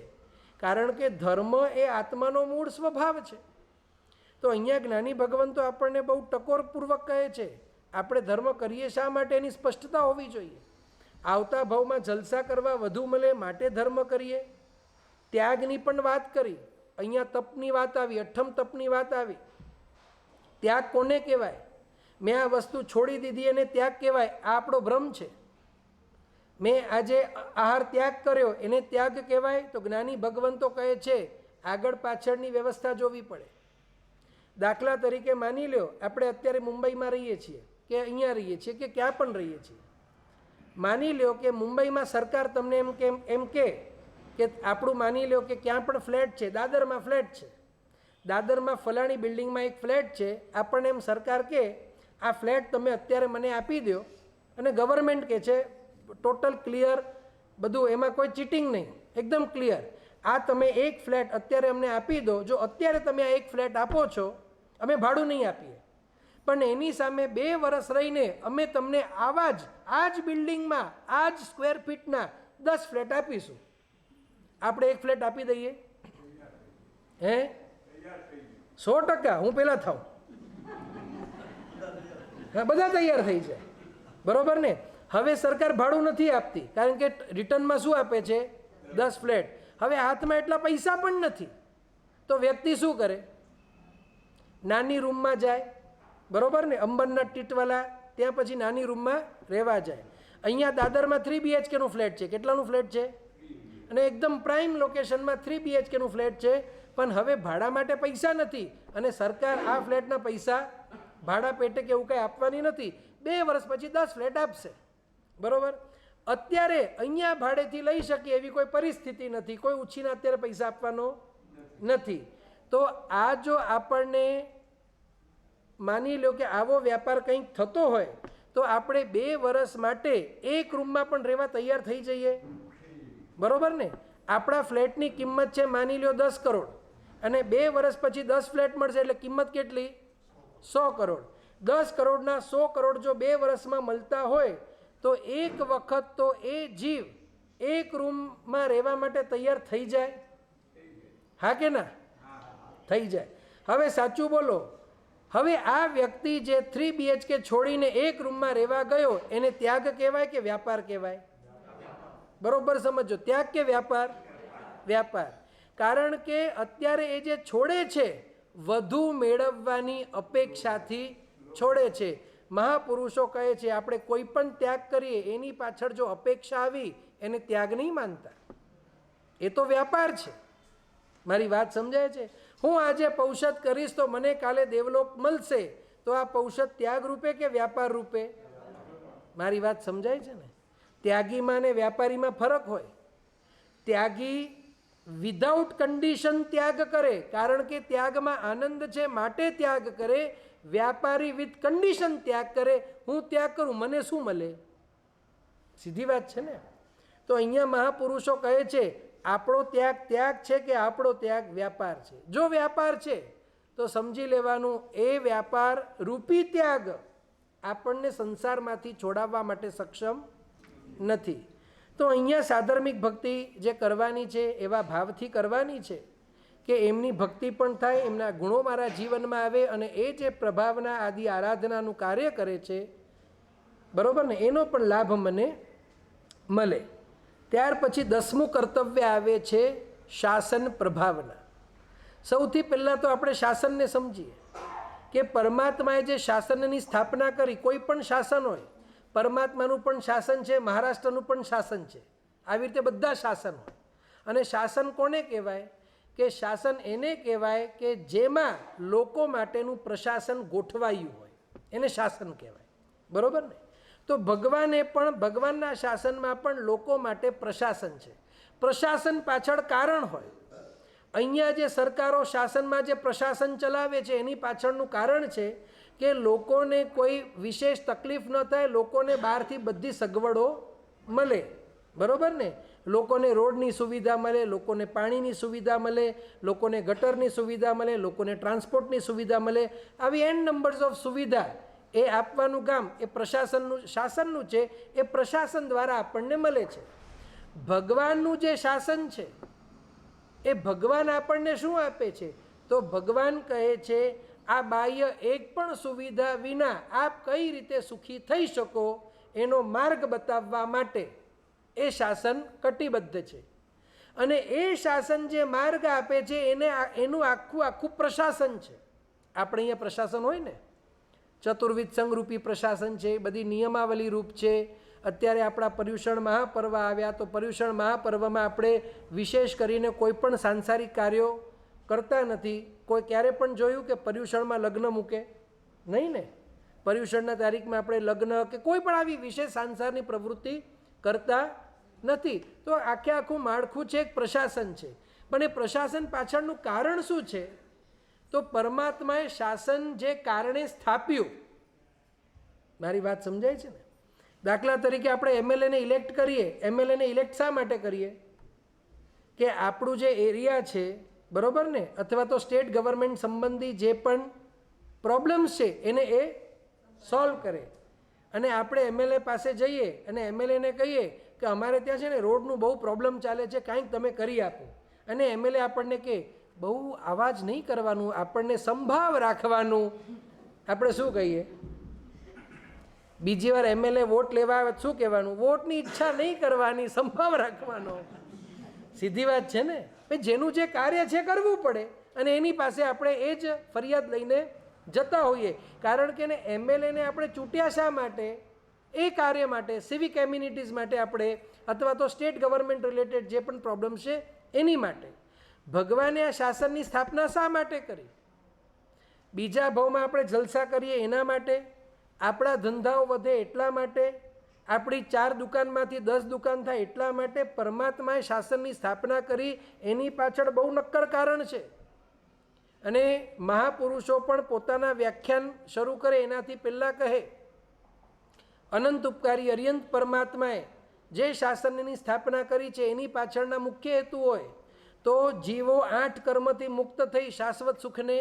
A: કારણ કે ધર્મ એ આત્માનો મૂળ સ્વભાવ છે. તો અહીંયા જ્ઞાની ભગવાન તો આપણને બહુ ટકોરપૂર્વક કહે છે આપણે ધર્મ કરીએ શા માટે એની સ્પષ્ટતા હોવી જોઈએ. આવતા ભાવમાં જલસા કરવા વધુ મળે માટે ધર્મ કરીએ. ત્યાગની પણ વાત કરી. અહીંયા તપની વાત આવી, અઠ્ઠમ તપની વાત આવી. ત્યાગ કોને કહેવાય? મેં આ વસ્તુ છોડી દીધી અને ત્યાગ કહેવાય? આ આપણો ભ્રમ છે. મેં આજે આહાર ત્યાગ કર્યો એને ત્યાગ કહેવાય? તો જ્ઞાની ભગવાન તો કહે છે આગળ પાછળની વ્યવસ્થા જોવી પડે. દાખલા તરીકે માની લો આપણે અત્યારે મુંબઈમાં રહીએ છીએ કે અહીંયા રહીએ છીએ કે ક્યાં પણ રહીએ છીએ. માની લો કે મુંબઈમાં સરકાર તમને એમ કે આપણું માની લો કે ક્યાં પણ ફ્લેટ છે, દાદરમાં ફ્લેટ છે, દાદરમાં ફલાણી બિલ્ડિંગમાં એક ફ્લેટ છે. આપણને એમ સરકાર કે આ ફ્લેટ તમે અત્યારે મને આપી દો અને ગવર્મેન્ટ કહે છે ટોટલ ક્લિયર બધું, એમાં કોઈ ચીટિંગ નહીં, એકદમ ક્લિયર. આ તમે એક ફ્લેટ અત્યારે અમને આપી દો. જો અત્યારે તમે આ એક ફ્લેટ આપો છો અમે ભાડું નહીં આપીએ, પણ એની સામે 2 વર્ષ રહીને અમે તમને આ જ બિલ્ડિંગમાં આ જ સ્ક્વેર ફીટના 10 ફ્લેટ આપીશું. આપણે એક ફ્લેટ આપી દઈએ? હે? 100%. હું પહેલાં થાઉં. હા, બધા તૈયાર થઈ જાય. બરોબર ને? હવે સરકાર ભાડું નથી આપતી કારણ કે રિટર્નમાં શું આપે છે? 10 ફ્લેટ. હવે હાથમાં એટલા પૈસા પણ નથી તો વ્યક્તિ શું કરે? નાની રૂમમાં જાય, બરોબર ને, અંબરના ટીટવાલા ત્યાં પછી નાની રૂમમાં રહેવા જાય. અહીંયા દાદરમાં 3 BHKનું ફ્લેટ છે. કેટલાનું ફ્લેટ છે? અને એકદમ પ્રાઇમ લોકેશનમાં 3 BHKનું ફ્લેટ છે. પણ હવે ભાડા માટે પૈસા નથી અને સરકાર આ ફ્લેટના પૈસા ભાડા પેટે કે એવું કંઈ આપવાની નથી. 2 વર્ષ પછી 10 ફ્લેટ આપશે. બરોબર? અત્યારે અહીંયા ભાડેથી લઈ શકીએ એવી કોઈ પરિસ્થિતિ નથી. કોઈ ઉછીના અત્યારે પૈસા આપવાનો નથી. તો આ જો આપણને માની લો કે આવો વ્યાપાર કંઈક થતો હોય તો આપણે 2 વર્ષ માટે એક રૂમમાં પણ રહેવા તૈયાર થઈ જઈએ. બરોબર ને? આપણા ફ્લેટની કિંમત છે માની લો 10 કરોડ અને 2 વર્ષ પછી 10 ફ્લેટ મળશે એટલે કિંમત કેટલી? 100 કરોડ. 10 કરોડના 100 કરોડ જો 2 વર્ષમાં મળતા હોય તો એક વખત તો એ જીવ એક રૂમમાં રહેવા માટે તૈયાર થઈ જાય? હા કે ના? થઈ જાય. હવે સાચું બોલો, હવે આ વ્યક્તિ જે 3 BHK છોડીને એક રૂમમાં રહેવા ગયો એને ત્યાગ કહેવાય કે વ્યાપાર કહેવાય? બરોબર સમજો, ત્યાગ કે વ્યાપાર? વ્યાપાર. કારણ કે અત્યારે એ જે છોડે છે વધુ મેળવવાની અપેક્ષાથી છોડે છે. મહાપુરુષો કહે છે આપણે કોઈ પણ ત્યાગ કરીએ એની પાછળ જો અપેક્ષા આવી એને ત્યાગ નહીં માનતા, એ તો વ્યાપાર છે. મારી વાત સમજાય છે? હું આજે પૌષધ કરીશ તો મને કાલે દેવલોક મળશે, તો આ પૌષધ ત્યાગ રૂપે કે વ્યાપાર રૂપે? મારી વાત સમજાય છે ને? ત્યાગીમાં ને વ્યાપારીમાં ફરક હોય. ત્યાગી વિધાઉટ કન્ડિશન ત્યાગ કરે, કારણ કે ત્યાગમાં આનંદ છે માટે ત્યાગ કરે. વ્યાપારી વિથ કન્ડિશન ત્યાગ કરે, હું ત્યાગ કરું મને શું મળે? સીધી વાત છે ને. તો અહીંયા મહાપુરુષો કહે છે આપણો ત્યાગ ત્યાગ છે કે આપણો ત્યાગ વ્યાપાર છે? જો વ્યાપાર છે તો સમજી લેવાનું એ વ્યાપાર રૂપી ત્યાગ આપણને સંસારમાંથી છોડાવવા માટે સક્ષમ નથી. તો અહીંયા સાધર્મિક ભક્તિ જે કરવાની છે એવા ભાવથી કરવાની છે કે એમની ભક્તિ પણ થાય, એમના ગુણો મારા જીવનમાં આવે અને એ જે પ્રભાવના આદિ આરાધનાનું કાર્ય કરે છે, બરાબર ને, એનો પણ લાભ મને મળે. ત્યાર પછી 10મું કર્તવ્ય આવે છે શાસન પ્રભાવના. સૌથી પહેલાં તો આપણે શાસનને સમજીએ કે પરમાત્માએ જે શાસનની સ્થાપના કરી, કોઈ પણ શાસન હોય, પરમાત્માનું પણ શાસન છે, મહારાષ્ટ્રનું પણ શાસન છે, આવી રીતે બધા શાસન હોય. અને શાસન કોને કહેવાય? કે શાસન એને કહેવાય કે જેમાં લોકો માટેનું પ્રશાસન ગોઠવાયું હોય એને શાસન કહેવાય, બરાબર ને. તો ભગવાને પણ ભગવાનના શાસનમાં પણ લોકો માટે પ્રશાસન છે. પ્રશાસન પાછળ કારણ હોય. અહીંયા જે સરકારો શાસનમાં જે પ્રશાસન ચલાવે છે એની પાછળનું કારણ છે કે લોકોને કોઈ વિશેષ તકલીફ ન થાય, લોકોને બહારથી બધી સગવડો મળે, બરાબર ને. લોકોને રોડની સુવિધા મળે, લોકોને પાણીની સુવિધા મળે, લોકોને ગટરની સુવિધા મળે, લોકોને ટ્રાન્સપોર્ટની સુવિધા મળે. આવી એન નંબર્સ ઓફ સુવિધા એ આપવાનું કામ એ પ્રશાસનનું શાસનનું છે. એ પ્રશાસન દ્વારા આપણને મળે છે. ભગવાનનું જે શાસન છે એ ભગવાન આપણને શું આપે છે? તો ભગવાન કહે છે આ બાહ્ય એક પણ સુવિધા વિના આપ કઈ રીતે સુખી થઈ શકો એનો માર્ગ બતાવવા માટે એ શાસન કટિબદ્ધ છે. અને એ શાસન જે માર્ગ આપે છે એનું આખું પ્રશાસન છે. આપણે અહીંયા પ્રશાસન હોય ને, ચતુર્વિધ સંઘરૂપી પ્રશાસન છે, બધી નિયમાવલી રૂપ છે. અત્યારે આપણા પર્યુષણ મહાપર્વ આવ્યા, તો પર્યુષણ મહાપર્વમાં આપણે વિશેષ કરીને કોઈ પણ સાંસારિક કાર્યો કરતા નથી. કોઈ ક્યારે પણ જોયું કે પર્યુષણમાં લગ્ન મૂકે? નહીં ને. પર્યુષણના તારીખમાં આપણે લગ્ન કે કોઈ પણ આવી વિશેષ સાંસારની પ્રવૃત્તિ કરતા નથી. તો આખું માળખું છે, એક પ્રશાસન છે. પણ એ પ્રશાસન પાછળનું કારણ શું છે? તો પરમાત્માએ શાસન જે કારણે સ્થાપ્યું, મારી વાત સમજાય છે ને. દાખલા તરીકે આપણે એમએલએને ઇલેક્ટ કરીએ. એમએલએને ઇલેક્ટ શા માટે કરીએ? કે આપણું જે એરિયા છે, બરાબર ને, અથવા તો સ્ટેટ ગવર્મેન્ટ સંબંધી જે પણ પ્રોબ્લેમ્સ છે એને એ સોલ્વ કરે. અને આપણે એમએલએ પાસે જઈએ અને એમએલએને કહીએ કે અમારે ત્યાં છે ને રોડનું બહુ પ્રોબ્લેમ ચાલે છે, કાંઈક તમે કરી આપો. અને એમએલએ આપણને કહે બહુ અવાજ નહીં કરવાનું, આપણને સંભાવ રાખવાનું. આપણે શું કહીએ? બીજી વાર એમએલએ વોટ લેવા આવે શું કહેવાનું? વોટની ઈચ્છા નહીં કરવાની, સંભાવ રાખવાનો. સીધી વાત છે ને. જેનું જે કાર્ય છે કરવું પડે અને એની પાસે આપણે એ જ ફરિયાદ લઈને જતા હોઈએ. કારણ કે એમએલએને આપણે ચૂંટ્યા શા માટે? એ કાર્ય માટે, સિવિક એમ્યુનિટીઝ માટે આપણે, અથવા તો સ્ટેટ ગવર્મેન્ટ રિલેટેડ જે પણ પ્રોબ્લેમ છે એની માટે. ભગવાને આ શાસનની સ્થાપના શા માટે કરી? બીજા ભાવમાં આપણે જલસા કરીએ એના માટે, આપણા ધંધાઓ વધે એટલા માટે, આપણી 4 દુકાનમાંથી 10 દુકાન થાય એટલા માટે પરમાત્માએ શાસનની સ્થાપના કરી. એની પાછળ બહુ નક્કર કારણ છે. અને મહાપુરુષો પણ પોતાના વ્યાખ્યાન શરૂ કરે એનાથી પહેલાં કહે અનંત ઉપકારી અર્યંત પરમાત્માએ જે શાસનની સ્થાપના કરી છે એની પાછળના મુખ્ય હેતુ હોય તો જીવો 8 કર્મથી મુક્ત થઈ શાશ્વત સુખને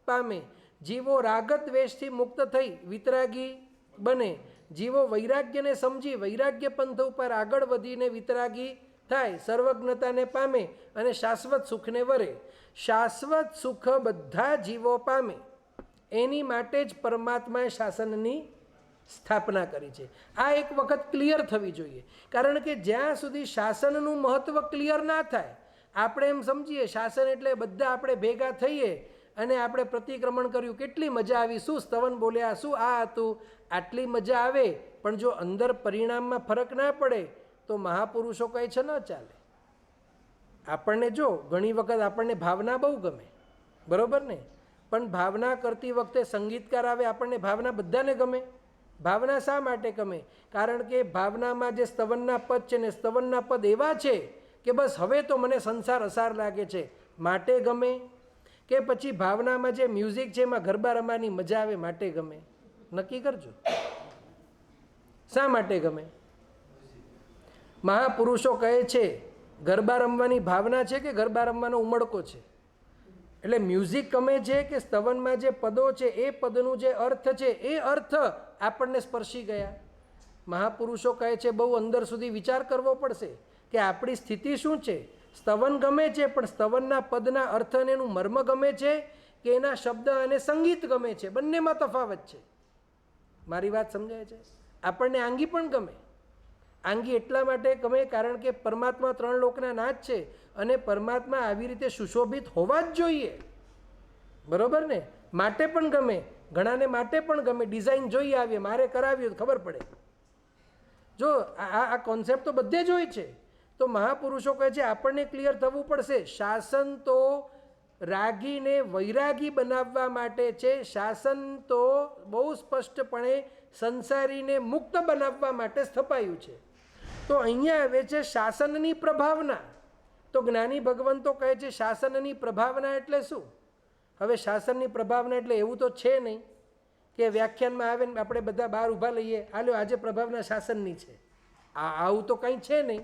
A: પામે. જીવો રાગદ્વેષથી મુક્ત થઈ વિતરાગી બને. જીવો વૈરાગ્યને સમજી વૈરાગ્ય પંથ ઉપર આગળ વધીને વિતરાગી થાય, સર્વજ્ઞતાને પામે અને શાશ્વત સુખને વરે. શાશ્વત સુખ બધા જીવો પામે એની માટે જ પરમાત્માએ શાસનની સ્થાપના કરી છે. આ એક વખત ક્લિયર થવી જોઈએ. કારણ કે જ્યાં સુધી શાસનનું મહત્ત્વ ક્લિયર ના થાય, આપણે એમ સમજીએ શાસન એટલે બધા આપણે ભેગા થઈએ અને આપણે પ્રતિક્રમણ કર્યું, કેટલી મજા આવી, શું સ્તવન બોલ્યા, શું આ હતું, આટલી મજા આવે. પણ જો અંદર પરિણામમાં ફરક ના પડે તો મહાપુરુષો કહે છે ન ચાલે. આપણને જો ઘણી વખત આપણને ભાવના બહુ ગમે, બરાબર ને, પણ ભાવના કરતી વખતે સંગીતકાર આવે, આપણને ભાવના બધાને ગમે. ભાવના શા માટે ગમે? કારણ કે ભાવનામાં જે સ્તવનના પદ છે ને, સ્તવનના પદ એવા છે કે કે બસ હવે તો મને સંસાર અસાર લાગે છે માટે ગમે, કે પછી ભાવનામાં જે મ્યુઝિક છે એમાં ગરબા રમવાની મજા આવે માટે ગમે? નક્કી કરજો શા માટે ગમે. મહાપુરુષો કહે છે ગરબા રમવાની ભાવના છે કે ગરબા રમવાનો ઉમળકો છે. એટલે મ્યુઝિક ગમે છે કે સ્તવનમાં જે પદો છે એ પદનું જે અર્થ છે એ અર્થ આપણને સ્પર્શી ગયા. મહાપુરુષો કહે છે બહુ અંદર સુધી વિચાર કરવો પડશે કે આપણી સ્થિતિ શું છે. સ્તવન ગમે છે પણ સ્તવનના પદના અર્થ અને એનું મર્મ ગમે છે કે એના શબ્દ અને સંગીત ગમે છે? બંનેમાં તફાવત છે. મારી વાત સમજાય છે? આપણને આંગી પણ ગમે. આંગી એટલા માટે ગમે કારણ કે પરમાત્મા 3 લોકના નાથ છે અને પરમાત્મા આવી રીતે સુશોભિત હોવા જ જોઈએ, બરોબર ને? માટે પણ ગમે, ઘણાને માટે પણ ગમે. ડિઝાઇન જોઈએ આવીએ, મારે કરાવ્યું ખબર પડે. જો આ કોન્સેપ્ટ તો બધે જ હોય છે. તો મહાપુરુષો કહે છે આપણને ક્લિયર થવું પડશે. શાસન તો રાગીને વૈરાગી બનાવવા માટે છે. શાસન તો બહુ સ્પષ્ટપણે સંસારીને મુક્ત બનાવવા માટે સ્થપાયું છે. તો અહીંયા આવે છે શાસનની પ્રભાવના. તો જ્ઞાની ભગવંતો કહે છે શાસનની પ્રભાવના એટલે શું? હવે શાસનની પ્રભાવના એટલે એવું તો છે નહીં કે વ્યાખ્યાનમાં આવે ને આપણે બધા બહાર ઊભા લઈએ હાલો આજે પ્રભાવના શાસનની છે. આવું તો કંઈ છે નહીં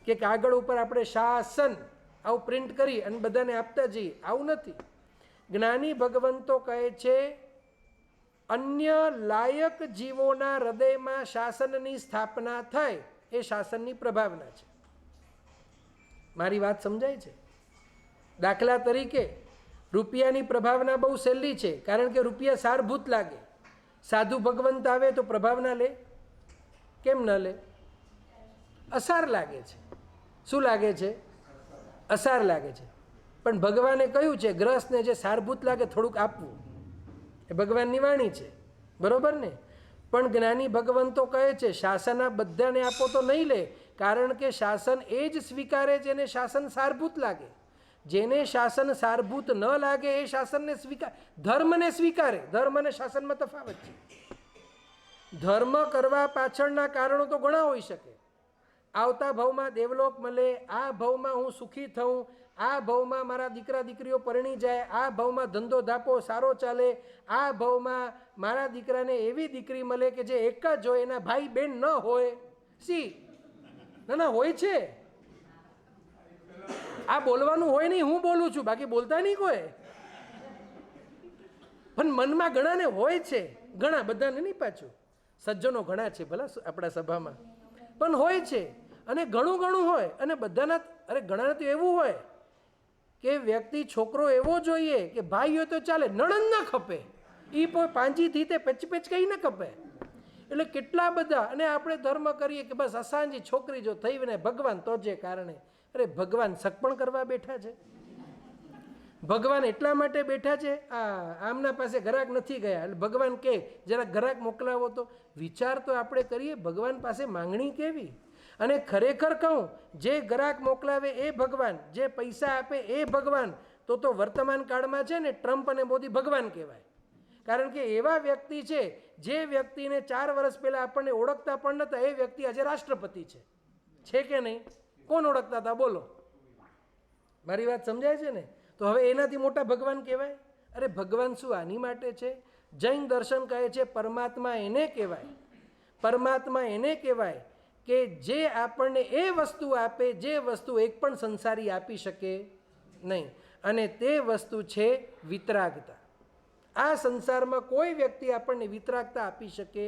A: કે કાગળ ઉપર આપણે શાસન આવું પ્રિન્ટ કરી અને બધાને આપતા જઈએ, આવું નથી. જ્ઞાની ભગવંતો કહે છે અન્ય લાયક જીવોના હૃદયમાં શાસનની સ્થાપના થાય એ શાસનની પ્રભાવના છે. મારી વાત સમજાય છે? દાખલા તરીકે રૂપિયાની પ્રભાવના બહુ સહેલી છે કારણ કે રૂપિયા સારભૂત લાગે. સાધુ ભગવંત આવે તો પ્રભાવના લે? કેમ ન લે? અસાર લાગે છે. શું લાગે છે? અસાર લાગે છે. પણ ભગવાને કહ્યું છે ગ્રહસ્થને જે સારભૂત લાગે થોડુંક આપવું, એ ભગવાનની વાણી છે, બરોબર ને? પણ જ્ઞાની ભગવંતો કહે છે શાસન આ બધાને આપો તો નહીં લે કારણ કે શાસન એ જ સ્વીકારે જેને શાસન સારભૂત લાગે. જેને શાસન સારભૂત ન લાગે એ શાસનને ધર્મને સ્વીકારે. ધર્મ અને શાસનમાં તફાવત છે. ધર્મ કરવા પાછળના કારણો તો ઘણા હોઈ શકે. આવતા ભાવમાં દેવલોક મળે, આ ભાવમાં હું સુખી થઉં, આ ભાવમાં મારા દીકરા દીકરીઓ પરણી જાય, આ ભાવમાં ધંધો ધાપો સારો ચાલે, આ ભાવમાં મારા દીકરાને એવી દીકરી મળે કે જે એક જ હોય, એના ભાઈ બહેન ન હોય. ના હોય છે. આ બોલવાનું હોય નહીં, હું બોલું છું, બાકી બોલતા નહીં કોઈ. પણ મનમાં ઘણાને હોય છે, ઘણા બધાને નહીં. પાછું સજ્જનો ઘણા છે ભલા આપણા સભામાં, પણ હોય છે. અને ઘણું ઘણું હોય અને બધાના ઘણાને તો એવું હોય કે વ્યક્તિ છોકરો એવો જોઈએ કે ભાઈ હોય તો ચાલે, નણંદ ના ખપે, એ પાંજીથી તે પેચ કઈ ન ખપે. એટલે કેટલા બધા. અને આપણે ધર્મ કરીએ કે બસ અસાંજી છોકરી જો થઈ ને ભગવાન તો જે કારણે. અરે ભગવાન સગપણ કરવા બેઠા છે. ભગવાન એટલા માટે બેઠા છે આમના પાસે ગ્રાહક નથી ગયા એટલે ભગવાન કે જરા ગ્રાહક મોકલાવો. તો વિચાર તો આપણે કરીએ ભગવાન પાસે માંગણી કેવી. અને ખરેખર કહું જે ગ્રાહક મોકલાવે એ ભગવાન, જે પૈસા આપે એ ભગવાન. તો વર્તમાન કાળમાં છે ને ટ્રમ્પ અને મોદી ભગવાન કહેવાય. કારણ કે એવા વ્યક્તિ છે જે વ્યક્તિને 4 વર્ષ પહેલા આપણને ઓળખતા પણ નહોતા એ વ્યક્તિ આજે રાષ્ટ્રપતિ છે કે નહીં? કોણ ઓળખતા હતા બોલો? મારી વાત સમજાય છે ને? તો હવે એનાથી મોટા ભગવાન કહેવાય? અરે ભગવાન શું આની માટે છે? જૈન દર્શન કહે છે પરમાત્મા એને કહેવાય. પરમાત્મા એને કહેવાય કે જે આપણને એ વસ્તુ આપે જે વસ્તુ એક પણ સંસારી આપી શકે નહીં. અને તે વસ્તુ છે વિતરાગતા. આ સંસારમાં કોઈ વ્યક્તિ આપણને વિતરાગતા આપી શકે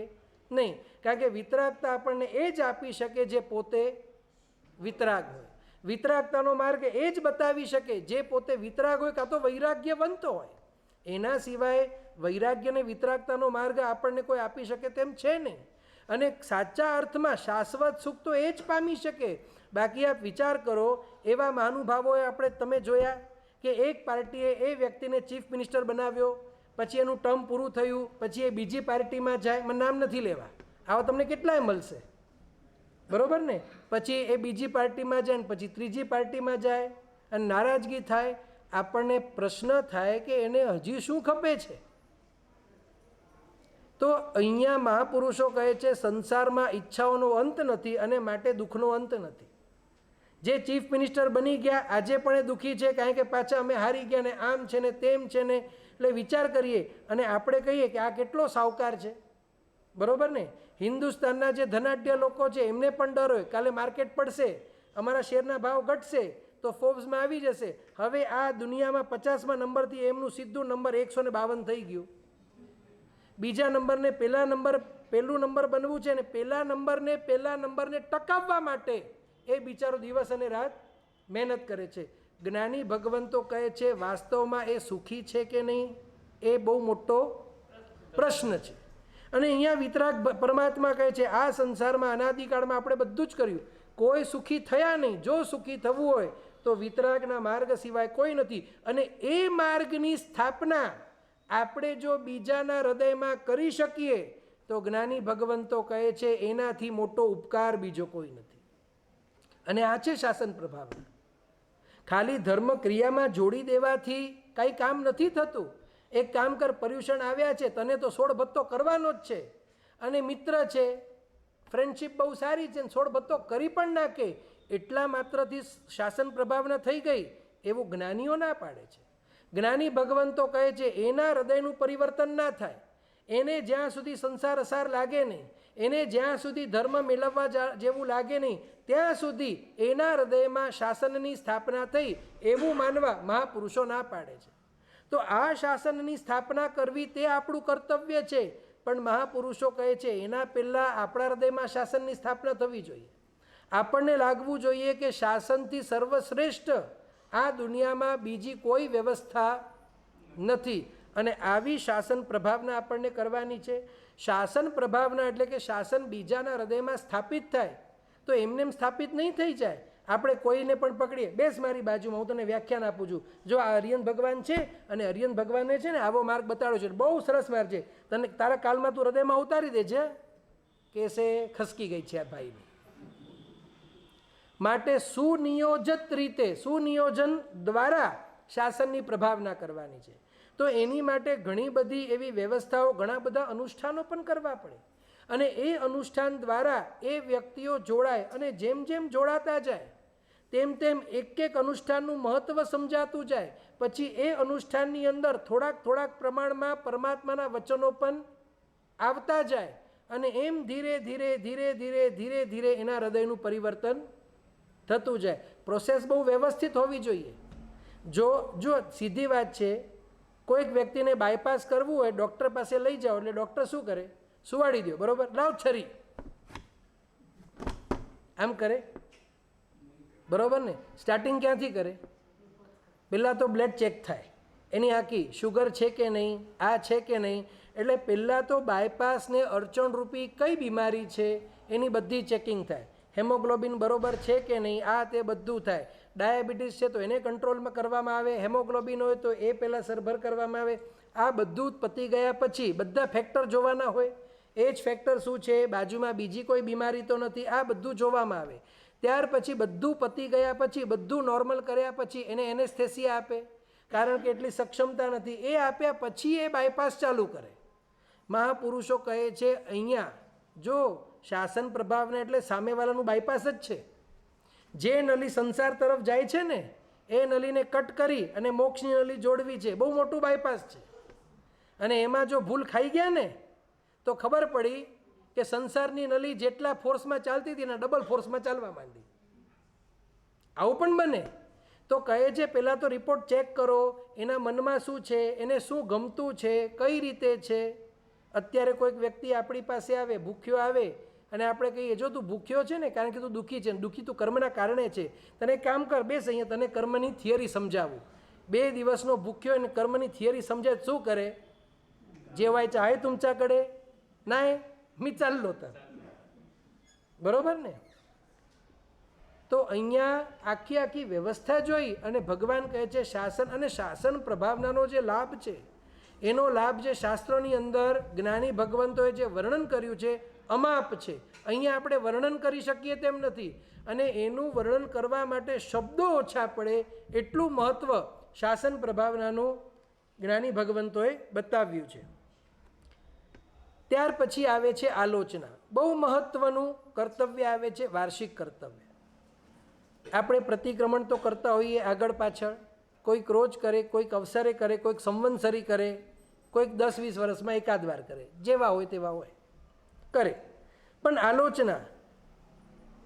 A: નહીં. કારણ કે વિતરાગતા આપણને એ જ આપી શકે જે પોતે વિતરાગ હોય. વિતરાગતાનો માર્ગ એ જ બતાવી શકે જે પોતે વિતરાગ હોય કાં તો વૈરાગ્યવંત હોય. એના સિવાય વૈરાગ્ય અને વિતરાગતાનો માર્ગ આપણને કોઈ આપી શકે તેમ છે નહીં. અને સાચા અર્થમાં શાશ્વત સુખ તો એ જ પામી શકે. બાકી આપ વિચાર કરો એવા મહાનુભાવોએ આપણે તમે જોયા કે એક પાર્ટીએ એ વ્યક્તિને ચીફ મિનિસ્ટર બનાવ્યો, પછી એનું ટર્મ પૂરું થયું, પછી એ બીજી પાર્ટીમાં જાય, મને નામ નથી લેવા, આવા તમને કેટલાય મળશે, બરોબર ને? પછી એ બીજી પાર્ટીમાં જાય ને પછી ત્રીજી પાર્ટીમાં જાય અને નારાજગી થાય. આપણને પ્રશ્ન થાય કે એને હજી શું ખપે છે? તો અહીંયા મહાપુરુષો કહે છે સંસારમાં ઈચ્છાઓનો અંત નથી અને માટે દુઃખનો અંત નથી. જે ચીફ મિનિસ્ટર બની ગયા આજે પણ એ દુઃખી છે, કારણ કે પાછા અમે હારી ગયા ને આમ છે ને તેમ છે ને. એટલે વિચાર કરીએ અને આપણે કહીએ કે આ કેટલો સાવકાર છે, બરાબર ને. હિન્દુસ્તાનના જે ધનાઢ્ય લોકો છે એમને પણ ડર હોય, કાલે માર્કેટ પડશે, અમારા શેરના ભાવ ઘટશે તો ફોર્બ્સમાં આવી જશે. હવે આ દુનિયામાં 50મા નંબરથી એમનું સીધું નંબર 152 થઈ ગયું. બીજા નંબરને પહેલું નંબર બનવું છે ને પહેલા નંબરને ટકાવવા માટે એ બિચારો દિવસ અને રાત મહેનત કરે છે. જ્ઞાની ભગવંતો કહે છે વાસ્તવમાં એ સુખી છે કે નહીં એ બહુ મોટો પ્રશ્ન છે. અને અહીંયા વિતરાગ પરમાત્મા કહે છે આ સંસારમાં અનાદિકાળમાં આપણે બધું જ કર્યું, કોઈ સુખી થયા નહીં. જો સુખી થવું હોય તો વિતરાગના માર્ગ સિવાય કોઈ નથી. અને એ માર્ગની સ્થાપના આપણે જો બીજાના હૃદયમાં કરી શકીએ તો જ્ઞાની ભગવંતો કહે છે એનાથી મોટો ઉપકાર બીજો કોઈ નથી. અને આ છે શાસન પ્રભાવના. ખાલી ધર્મ ક્રિયામાં જોડી દેવાથી કાંઈ કામ નથી થતું. એક કામ કર, પર્યુષણ આવ્યા છે, તને તો સોળ ભત્તો કરવાનો જ છે, અને મિત્ર છે, ફ્રેન્ડશીપ બહુ સારી છે, સોળ ભત્તો કરી પણ નાખે, એટલા માત્રથી શાસન પ્રભાવના થઈ ગઈ એવું જ્ઞાનીઓ ના પાડે છે. જ્ઞાની ભગવંતો કહે છે એના હૃદયનું પરિવર્તન ના થાય, એને જ્યાં સુધી સંસાર અસાર લાગે નહીં, એને જ્યાં સુધી ધર્મ મેળવવા જેવું લાગે નહીં, ત્યાં સુધી એના હૃદયમાં શાસનની સ્થાપના થઈ એવું માનવા મહાપુરુષો ના પાડે છે. તો આ શાસનની સ્થાપના કરવી તે આપણું કર્તવ્ય છે, પણ મહાપુરુષો કહે છે એના પહેલાં આપણા હૃદયમાં શાસનની સ્થાપના થવી જોઈએ. આપણને લાગવું જોઈએ કે શાસનથી સર્વશ્રેષ્ઠ આ દુનિયામાં બીજી કોઈ વ્યવસ્થા નથી. અને આવી શાસન પ્રભાવના આપણને કરવાની છે. શાસન પ્રભાવના એટલે કે શાસન બીજાના હૃદયમાં સ્થાપિત થાય તો એમને સ્થાપિત નહીં થઈ જાય. આપણે કોઈને પણ પકડીએ, બેસ મારી બાજુમાં, હું તને વ્યાખ્યાન આપું છું, જો આ અરિયન ભગવાન છે અને અરિયન ભગવાનને છે ને આવો માર્ગ બતાડ્યો છે, બહુ સરસ માર્ગ છે, તને તારા કાલમાં તું હૃદયમાં ઉતારી દે છે, કેસે ખસકી ગઈ છે આ ભાઈને. માટે સુનિયોજિત રીતે, સુનિયોજન દ્વારા શાસનની પ્રભાવના કરવાની છે. તો એની માટે ઘણી બધી એવી વ્યવસ્થાઓ, ઘણા બધા અનુષ્ઠાનો પણ કરવા પડે. અને એ અનુષ્ઠાન દ્વારા એ વ્યક્તિઓ જોડાય, અને જેમ જેમ જોડાતા જાય તેમ તેમ એક એક અનુષ્ઠાનનું મહત્ત્વ સમજાતું જાય. પછી એ અનુષ્ઠાનની અંદર થોડાક પ્રમાણમાં પરમાત્માના વચનો પણ આવતા જાય, અને એમ ધીરે ધીરે એના હૃદયનું પરિવર્તન થતું જાય. પ્રોસેસ બહુ વ્યવસ્થિત હોવી જોઈએ. જો સીધી વાત છે, કોઈક વ્યક્તિને બાયપાસ કરવું હોય, ડૉક્ટર પાસે લઈ જાઓ એટલે ડૉક્ટર શું કરે? સુવાડી દો, બરાબર, લાવ છરી, આમ કરે, બરાબર ને. સ્ટાર્ટિંગ ક્યાંથી કરે? પહેલાં તો બ્લડ ચેક થાય, એની આખી શુગર છે કે નહીં, આ છે કે નહીં. એટલે પહેલાં તો બાયપાસને અડચણરૂપી કઈ બીમારી છે એની બધી ચેકિંગ થાય. હેમોગ્લોબિન બરાબર છે કે નહીં, આ તે બધું થાય. ડાયાબિટીસ છે તો એને કંટ્રોલમાં કરવામાં આવે, હેમોગ્લોબિન હોય તો એ પહેલાં સરભર કરવામાં આવે. આ બધું પતી ગયા પછી બધા ફેક્ટર જોવાના હોય. એ જ ફેક્ટર શું છે, બાજુમાં બીજી કોઈ બીમારી તો નથી, આ બધું જોવામાં આવે. ત્યાર પછી બધું પતી ગયા પછી, બધું નોર્મલ કર્યા પછી એને એનેસ્થેસિયા આપે, કારણ કે એટલી સક્ષમતા નથી. એ આપ્યા પછી એ બાયપાસ ચાલુ કરે. મહાપુરુષો કહે છે અહીંયા જો શાસન પ્રભાવને એટલે સામેવાળાનું બાયપાસ જ છે. જે નલી સંસાર તરફ જાય છે ને એ નલીને કટ કરી અને મોક્ષની નલી જોડવી છે, બહુ મોટું બાયપાસ છે. અને એમાં જો ભૂલ ખાઈ ગયા ને તો ખબર પડી કે સંસારની નલી જેટલા ફોર્સમાં ચાલતી હતી ને ડબલ ફોર્સમાં ચાલવા માંડી. આવું પણ બને. તો કહે છે પહેલાં તો રિપોર્ટ ચેક કરો, એના મનમાં શું છે, એને શું ગમતું છે, કઈ રીતે છે. અત્યારે કોઈક વ્યક્તિ આપણી પાસે આવે, ભૂખ્યો આવે, અને આપણે કહીએ જો તું ભૂખ્યો છે ને કારણ કે તું દુઃખી છે, દુઃખી તું કર્મના કારણે છે, તને એક કામ કર, બેસ અહીંયા તને કર્મની થિયરી સમજાવું. 2 દિવસનો ભૂખ્યો અને કર્મની થિયરી સમજાય શું કરે? जेवायचं आहे तुमच्याकडे? नाही, मी चाललो तर. बरोबर ने? તો અહીંયા આખી વ્યવસ્થા જોઈ અને ભગવાન કહે છે શાસન અને શાસન પ્રભાવનાનો જે લાભ છે એનો લાભ જે શાસ્ત્રોની અંદર જ્ઞાની ભગવંતોએ જે વર્ણન કર્યું છે અમાપ છે. અહીંયા આપણે વર્ણન કરી શકીએ તેમ નથી, અને એનું વર્ણન કરવા માટે શબ્દો ઓછા પડે એટલું મહત્ત્વ શાસન પ્રભાવનાનું જ્ઞાની ભગવંતોએ બતાવ્યું છે. ત્યાર પછી આવે છે આલોચના. બહુ મહત્ત્વનું કર્તવ્ય આવે છે વાર્ષિક કર્તવ્ય. આપણે પ્રતિક્રમણ તો કરતા હોઈએ આગળ પાછળ, કોઈક રોજ કરે, કોઈક અવસરે કરે, કોઈક સંવત્સરી કરે, કોઈક 10-20 વર્ષમાં એકાદ વાર કરે, જેવા હોય તેવા હોય કરે. પણ આલોચના,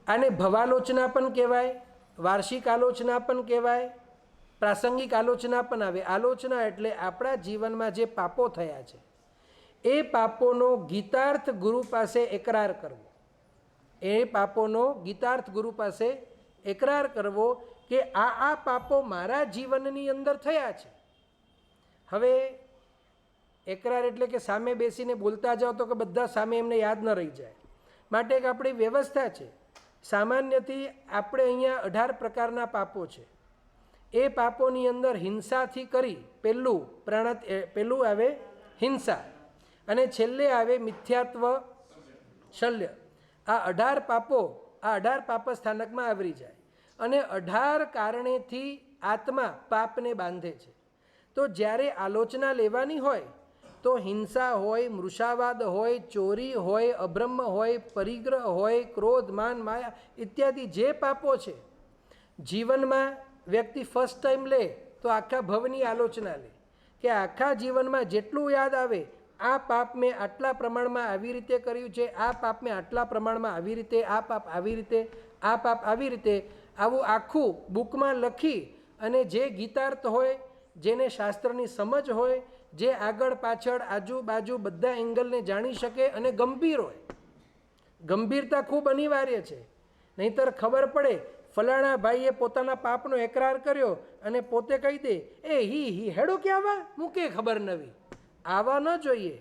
A: આને ભવાલોચના પણ કહેવાય, વાર્ષિક આલોચના પણ કહેવાય, પ્રાસંગિક આલોચના પણ આવે. આલોચના એટલે આપણા જીવનમાં જે પાપો થયા છે એ પાપોનો ગીતાર્થ ગુરુ પાસે એકરાર કરવો. એ પાપોનો ગીતાર્થ ગુરુ પાસે એકરાર કરવો કે આ પાપો મારા જીવનની અંદર થયા છે. હવે એકરાર એટલે કે સામે બેસીને બોલતા જાઓ તો કે બધા સામે એમને યાદ ન રહી જાય, માટે એક આપણી વ્યવસ્થા છે. સામાન્યથી આપણે અહીંયા 18 પ્રકારના પાપો છે. એ પાપોની અંદર હિંસાથી કરી પહેલું આવે હિંસા, અને છેલ્લે આવે મિથ્યાત્વ, શલ્ય. આ 18 પાપો આ 18 પાપ સ્થાનકમાં આવરી જાય, અને 18 કારણેથી આત્મા પાપને બાંધે છે. તો જ્યારે આલોચના લેવાની હોય તો હિંસા હોય, મૃષાવાદ હોય, ચોરી હોય, અબ્રહ્મ હોય, પરિગ્રહ હોય, ક્રોધ, માન, માયા ઇત્યાદિ જે પાપો છે, જીવનમાં વ્યક્તિ ફર્સ્ટ ટાઈમ લે તો આખા ભવની આલોચના લે કે આખા જીવનમાં જેટલું યાદ આવે, આ પાપ મેં આટલા પ્રમાણમાં આવી રીતે કર્યું છે, આ પાપ મેં આટલા પ્રમાણમાં આવી રીતે, આ પાપ આવી રીતે, આ પાપ આવી રીતે, આવું આખું બુકમાં લખી અને જે ગીતાર્થ હોય, જેને શાસ્ત્રની સમજ હોય, જે આગળ પાછળ આજુબાજુ બધા એંગલને જાણી શકે અને ગંભીર હોય. ગંભીરતા ખૂબ અનિવાર્ય છે, નહીંતર ખબર પડે ફલાણા ભાઈએ પોતાના પાપનો એકરાર કર્યો અને પોતે કહી દે એ હી હેડો કે આવા મૂકે ખબર નવી. આવા ન જોઈએ.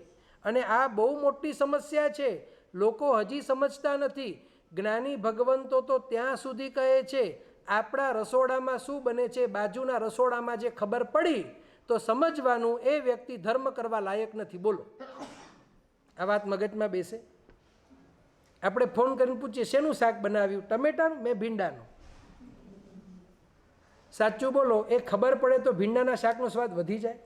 A: અને આ બહુ મોટી સમસ્યા છે, લોકો હજી સમજતા નથી. જ્ઞાની ભગવંતો તો ત્યાં સુધી કહે છે આપણા રસોડામાં શું બને છે, બાજુના રસોડામાં જે ખબર પડી તો સમજવાનું એ વ્યક્તિ ધર્મ કરવા લાયક નથી. બોલો, આ વાત મગજમાં બેસે? આપણે ફોન કરીને પૂછીએ શેનું શાક બનાવ્યું? ટમેટાનું? મેં ભીંડાનું. સાચું બોલો, એ ખબર પડે તો ભીંડાના શાકનો સ્વાદ વધી જાય,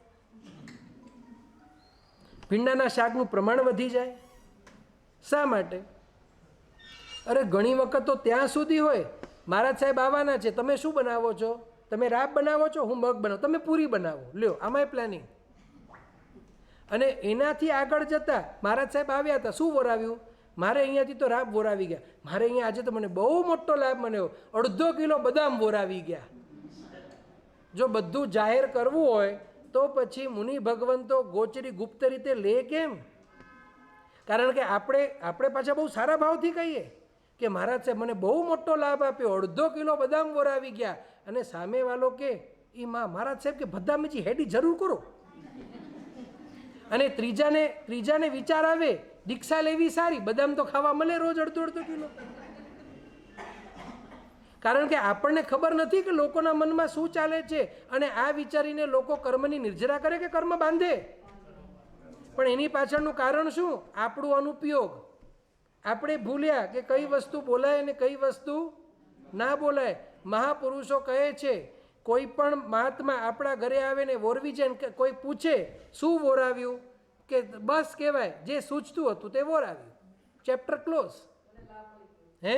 A: ભીંડાના શાકનું પ્રમાણ વધી જાય. શા માટે? અરે ઘણી વખત તો ત્યાં સુધી હોય, મહારાજ સાહેબ આવવાના છે, તમે શું બનાવો છો? તમે રાબ બનાવો છો, હું મગ બનાવું, તમે પૂરી બનાવો, લ્યો આમાંય પ્લાનિંગ. અને એનાથી આગળ જતા મહારાજ સાહેબ આવ્યા હતા, શું વરાવ્યું? મારે અહીંયાથી તો રાબ વરાવી ગયા, મારે અહીંયા આજે તો મને બહુ મોટો લાભ મળ્યો, 1/2 કિલો બદામ વરાવી ગયા. જો બધું જાહેર કરવું હોય તો પછી મુનિ ભગવંતો ગોચરી ગુપ્ત રીતે લે કેમ? કારણ કે આપણે પાછા બહુ સારા ભાવથી કહીએ કે મહારાજ સાહેબ મને બહુ મોટો લાભ આપ્યો, 1/2 કિલો બદામ વરાવી ગયા. અને સામેવાળો કે એ મહારાજ સાહેબ કે બદામજી હેડી જરૂર કરો. અને ત્રીજાને વિચાર આવે દીક્ષા લેવી સારી, બદામ તો ખાવા મળે રોજ 1/2 કિલો. કારણ કે આપણને ખબર નથી કે લોકોના મનમાં શું ચાલે છે, અને આ વિચારીને લોકો કર્મની નિર્જરા કરે કે કર્મ બાંધે. પણ એની પાછળનું કારણ શું? આપણું અનુપયોગ. આપણે ભૂલ્યા કે કઈ વસ્તુ બોલાય અને કઈ વસ્તુ ના બોલાય. મહાપુરુષો કહે છે કોઈ પણ મહાત્મા આપણા ઘરે આવે ને વોરવી જાય, કોઈ પૂછે શું વોરાવ્યું, કે બસ કહેવાય જે સૂચતું હતું તે વોરાવ્યું, ચેપ્ટર ક્લોઝ. હે,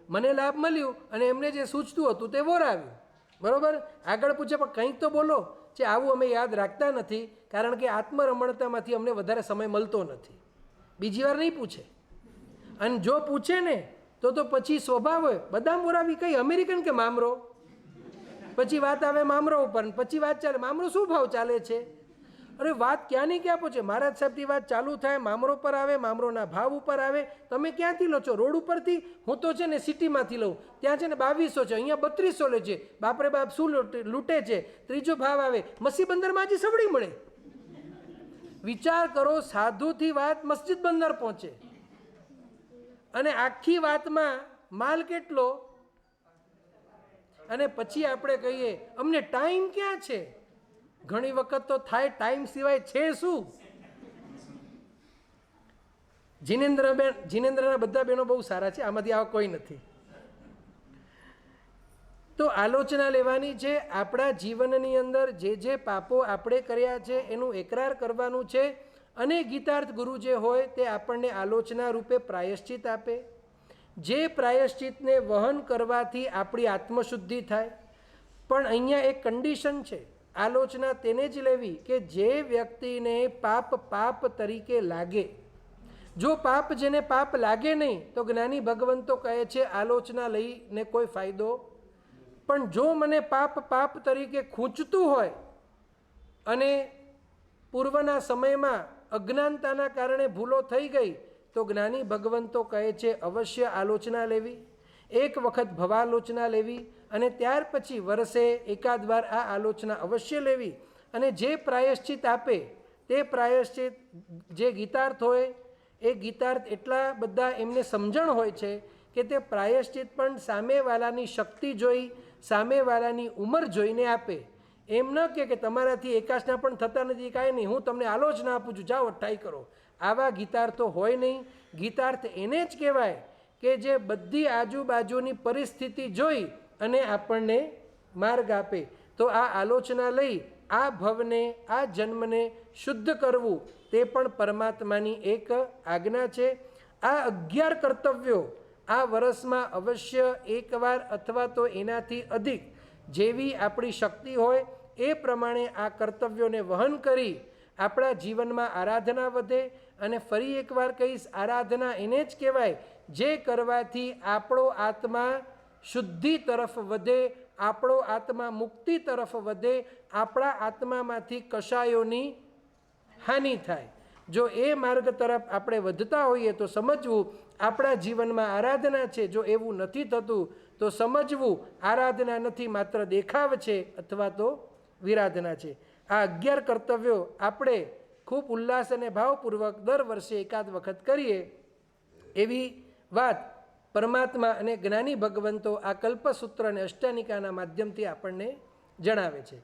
A: મને લાભ મળ્યું અને એમને જે સૂચતું હતું તે વોરાવ્યું. બરોબર? આગળ પૂછે પણ કંઈક તો બોલો છે. આવું અમે યાદ રાખતા નથી, કારણ કે આત્મરમણતામાંથી અમને વધારે સમય મળતો નથી. બીજી વાર નહીં પૂછે. અને જો પૂછે ને તો પછી સ્વભાવ હોય બદામ વોરાવી કઈ અમેરિકન કે મામરો, પછી વાત આવે મામરો ઉપર, પછી વાત ચાલે મામરો શું ભાવ ચાલે છે. અરે વાત ક્યાંની ક્યાં પહોંચે? મહારાજ સાહેબથી વાત ચાલુ થાય, મામરો પર આવે, મામરોના ભાવ ઉપર આવે. તમે ક્યાંથી લો છો? રોડ ઉપરથી? હું તો છે ને સિટીમાંથી લઉં, ત્યાં છે ને 2200 છે, અહીંયા 3200 લે છે. બાપરે બાપ શું લૂંટે છે. ત્રીજો ભાવ આવે મસ્જિદ બંદરમાં હજી સવડી મળે. વિચાર કરો, સાધુથી વાત મસ્જિદ બંદર પહોંચે અને આખી વાતમાં માલ કેટલો, અને પછી આપણે કહીએ અમને ટાઈમ ક્યાં છે. ઘણી વખત તો થાય ટાઈમ સિવાય છે શું. જીનેન્દ્રના બધા બહેનો બહુ સારા છે, આમાંથી આવા કોઈ નથી. તો આલોચના લેવાની છે. આપણા જીવનની અંદર જે પાપો આપણે કર્યા છે એનું એકરાર કરવાનું છે, અને ગીતાર્થ ગુરુ જે હોય તે આપણને આલોચના રૂપે પ્રાયશ્ચિત આપે. જે પ્રાયશ્ચિતને વહન કરવાથી આપણી આત્મશુદ્ધિ થાય. પણ અહીંયા એક કન્ડિશન છે, આલોચના તેને જ લેવી કે જે વ્યક્તિને પાપ પાપ તરીકે લાગે. જો પાપ જેને પાપ લાગે નહીં તો જ્ઞાની ભગવંતો કહે છે આલોચના લઈને કોઈ ફાયદો. પણ જો મને પાપ પાપ તરીકે ખૂંચતું હોય અને પૂર્વના સમયમાં અજ્ઞાનતાના કારણે ભૂલો થઈ ગઈ તો જ્ઞાની ભગવંતો કહે છે અવશ્ય આલોચના લેવી, એક વખત ભવાલોચના લેવી અને ત્યાર પછી વર્ષે એકાદ વાર આ આલોચના અવશ્ય લેવી. અને જે પ્રાયશ્ચિત આપે તે પ્રાયશ્ચિત જે ગીતાર્થ હોય એ ગીતાર્થ એટલા બધા એમને સમજણ હોય છે કે તે પ્રાયશ્ચિત પણ સામેવાલાની શક્તિ જોઈ, સામેવાલાની ઉંમર જોઈને આપે. એમ ન કે તમારાથી એકાશના પણ થતા નથી, કાંઈ નહીં, હું તમને આલોચના આપું છું, જાઓ અઠ્ઠાઈ કરો. આવા ગીતાર્થો હોય નહીં. ગીતાર્થ એને જ કહેવાય કે જે બધી આજુબાજુની પરિસ્થિતિ જોઈ અને આપણને માર્ગ આપે. તો આ આલોચના લઈ આ ભવને આ જન્મને શુદ્ધ કરવું તે પણ પરમાત્માની એક આજ્ઞા છે. આ 11 કર્તવ્યો આ વર્ષમાં અવશ્ય એકવાર અથવા તો એનાથી અધિક જેવી આપણી શક્તિ હોય એ પ્રમાણે આ કર્તવ્યોને વહન કરી આપણા જીવનમાં આરાધના વધે. અને ફરી એકવાર કહીશ, આરાધના એને જ કહેવાય જે કરવાથી આપણો આત્મા શુદ્ધિ તરફ વધે, આપણો આત્મા મુક્તિ તરફ વધે, આપણા આત્મામાંથી કશાયોની હાનિ થાય. જો એ માર્ગ તરફ આપણે વધતા હોઈએ તો સમજવું આપણા જીવનમાં આરાધના છે. જો એવું નથી થતું તો સમજવું આરાધના નથી, માત્ર દેખાવ છે અથવા તો વિરાધના છે. આ 11 કર્તવ્યો આપણે ખૂબ ઉલ્લાસ અને ભાવપૂર્વક દર વર્ષે એકાદ વખત કરીએ એવી વાત પરમાત્મા અને જ્ઞાની ભગવંતો આ કલ્પસૂત્ર અને અષ્ટાનિકાના માધ્યમથી આપણને જણાવે છે.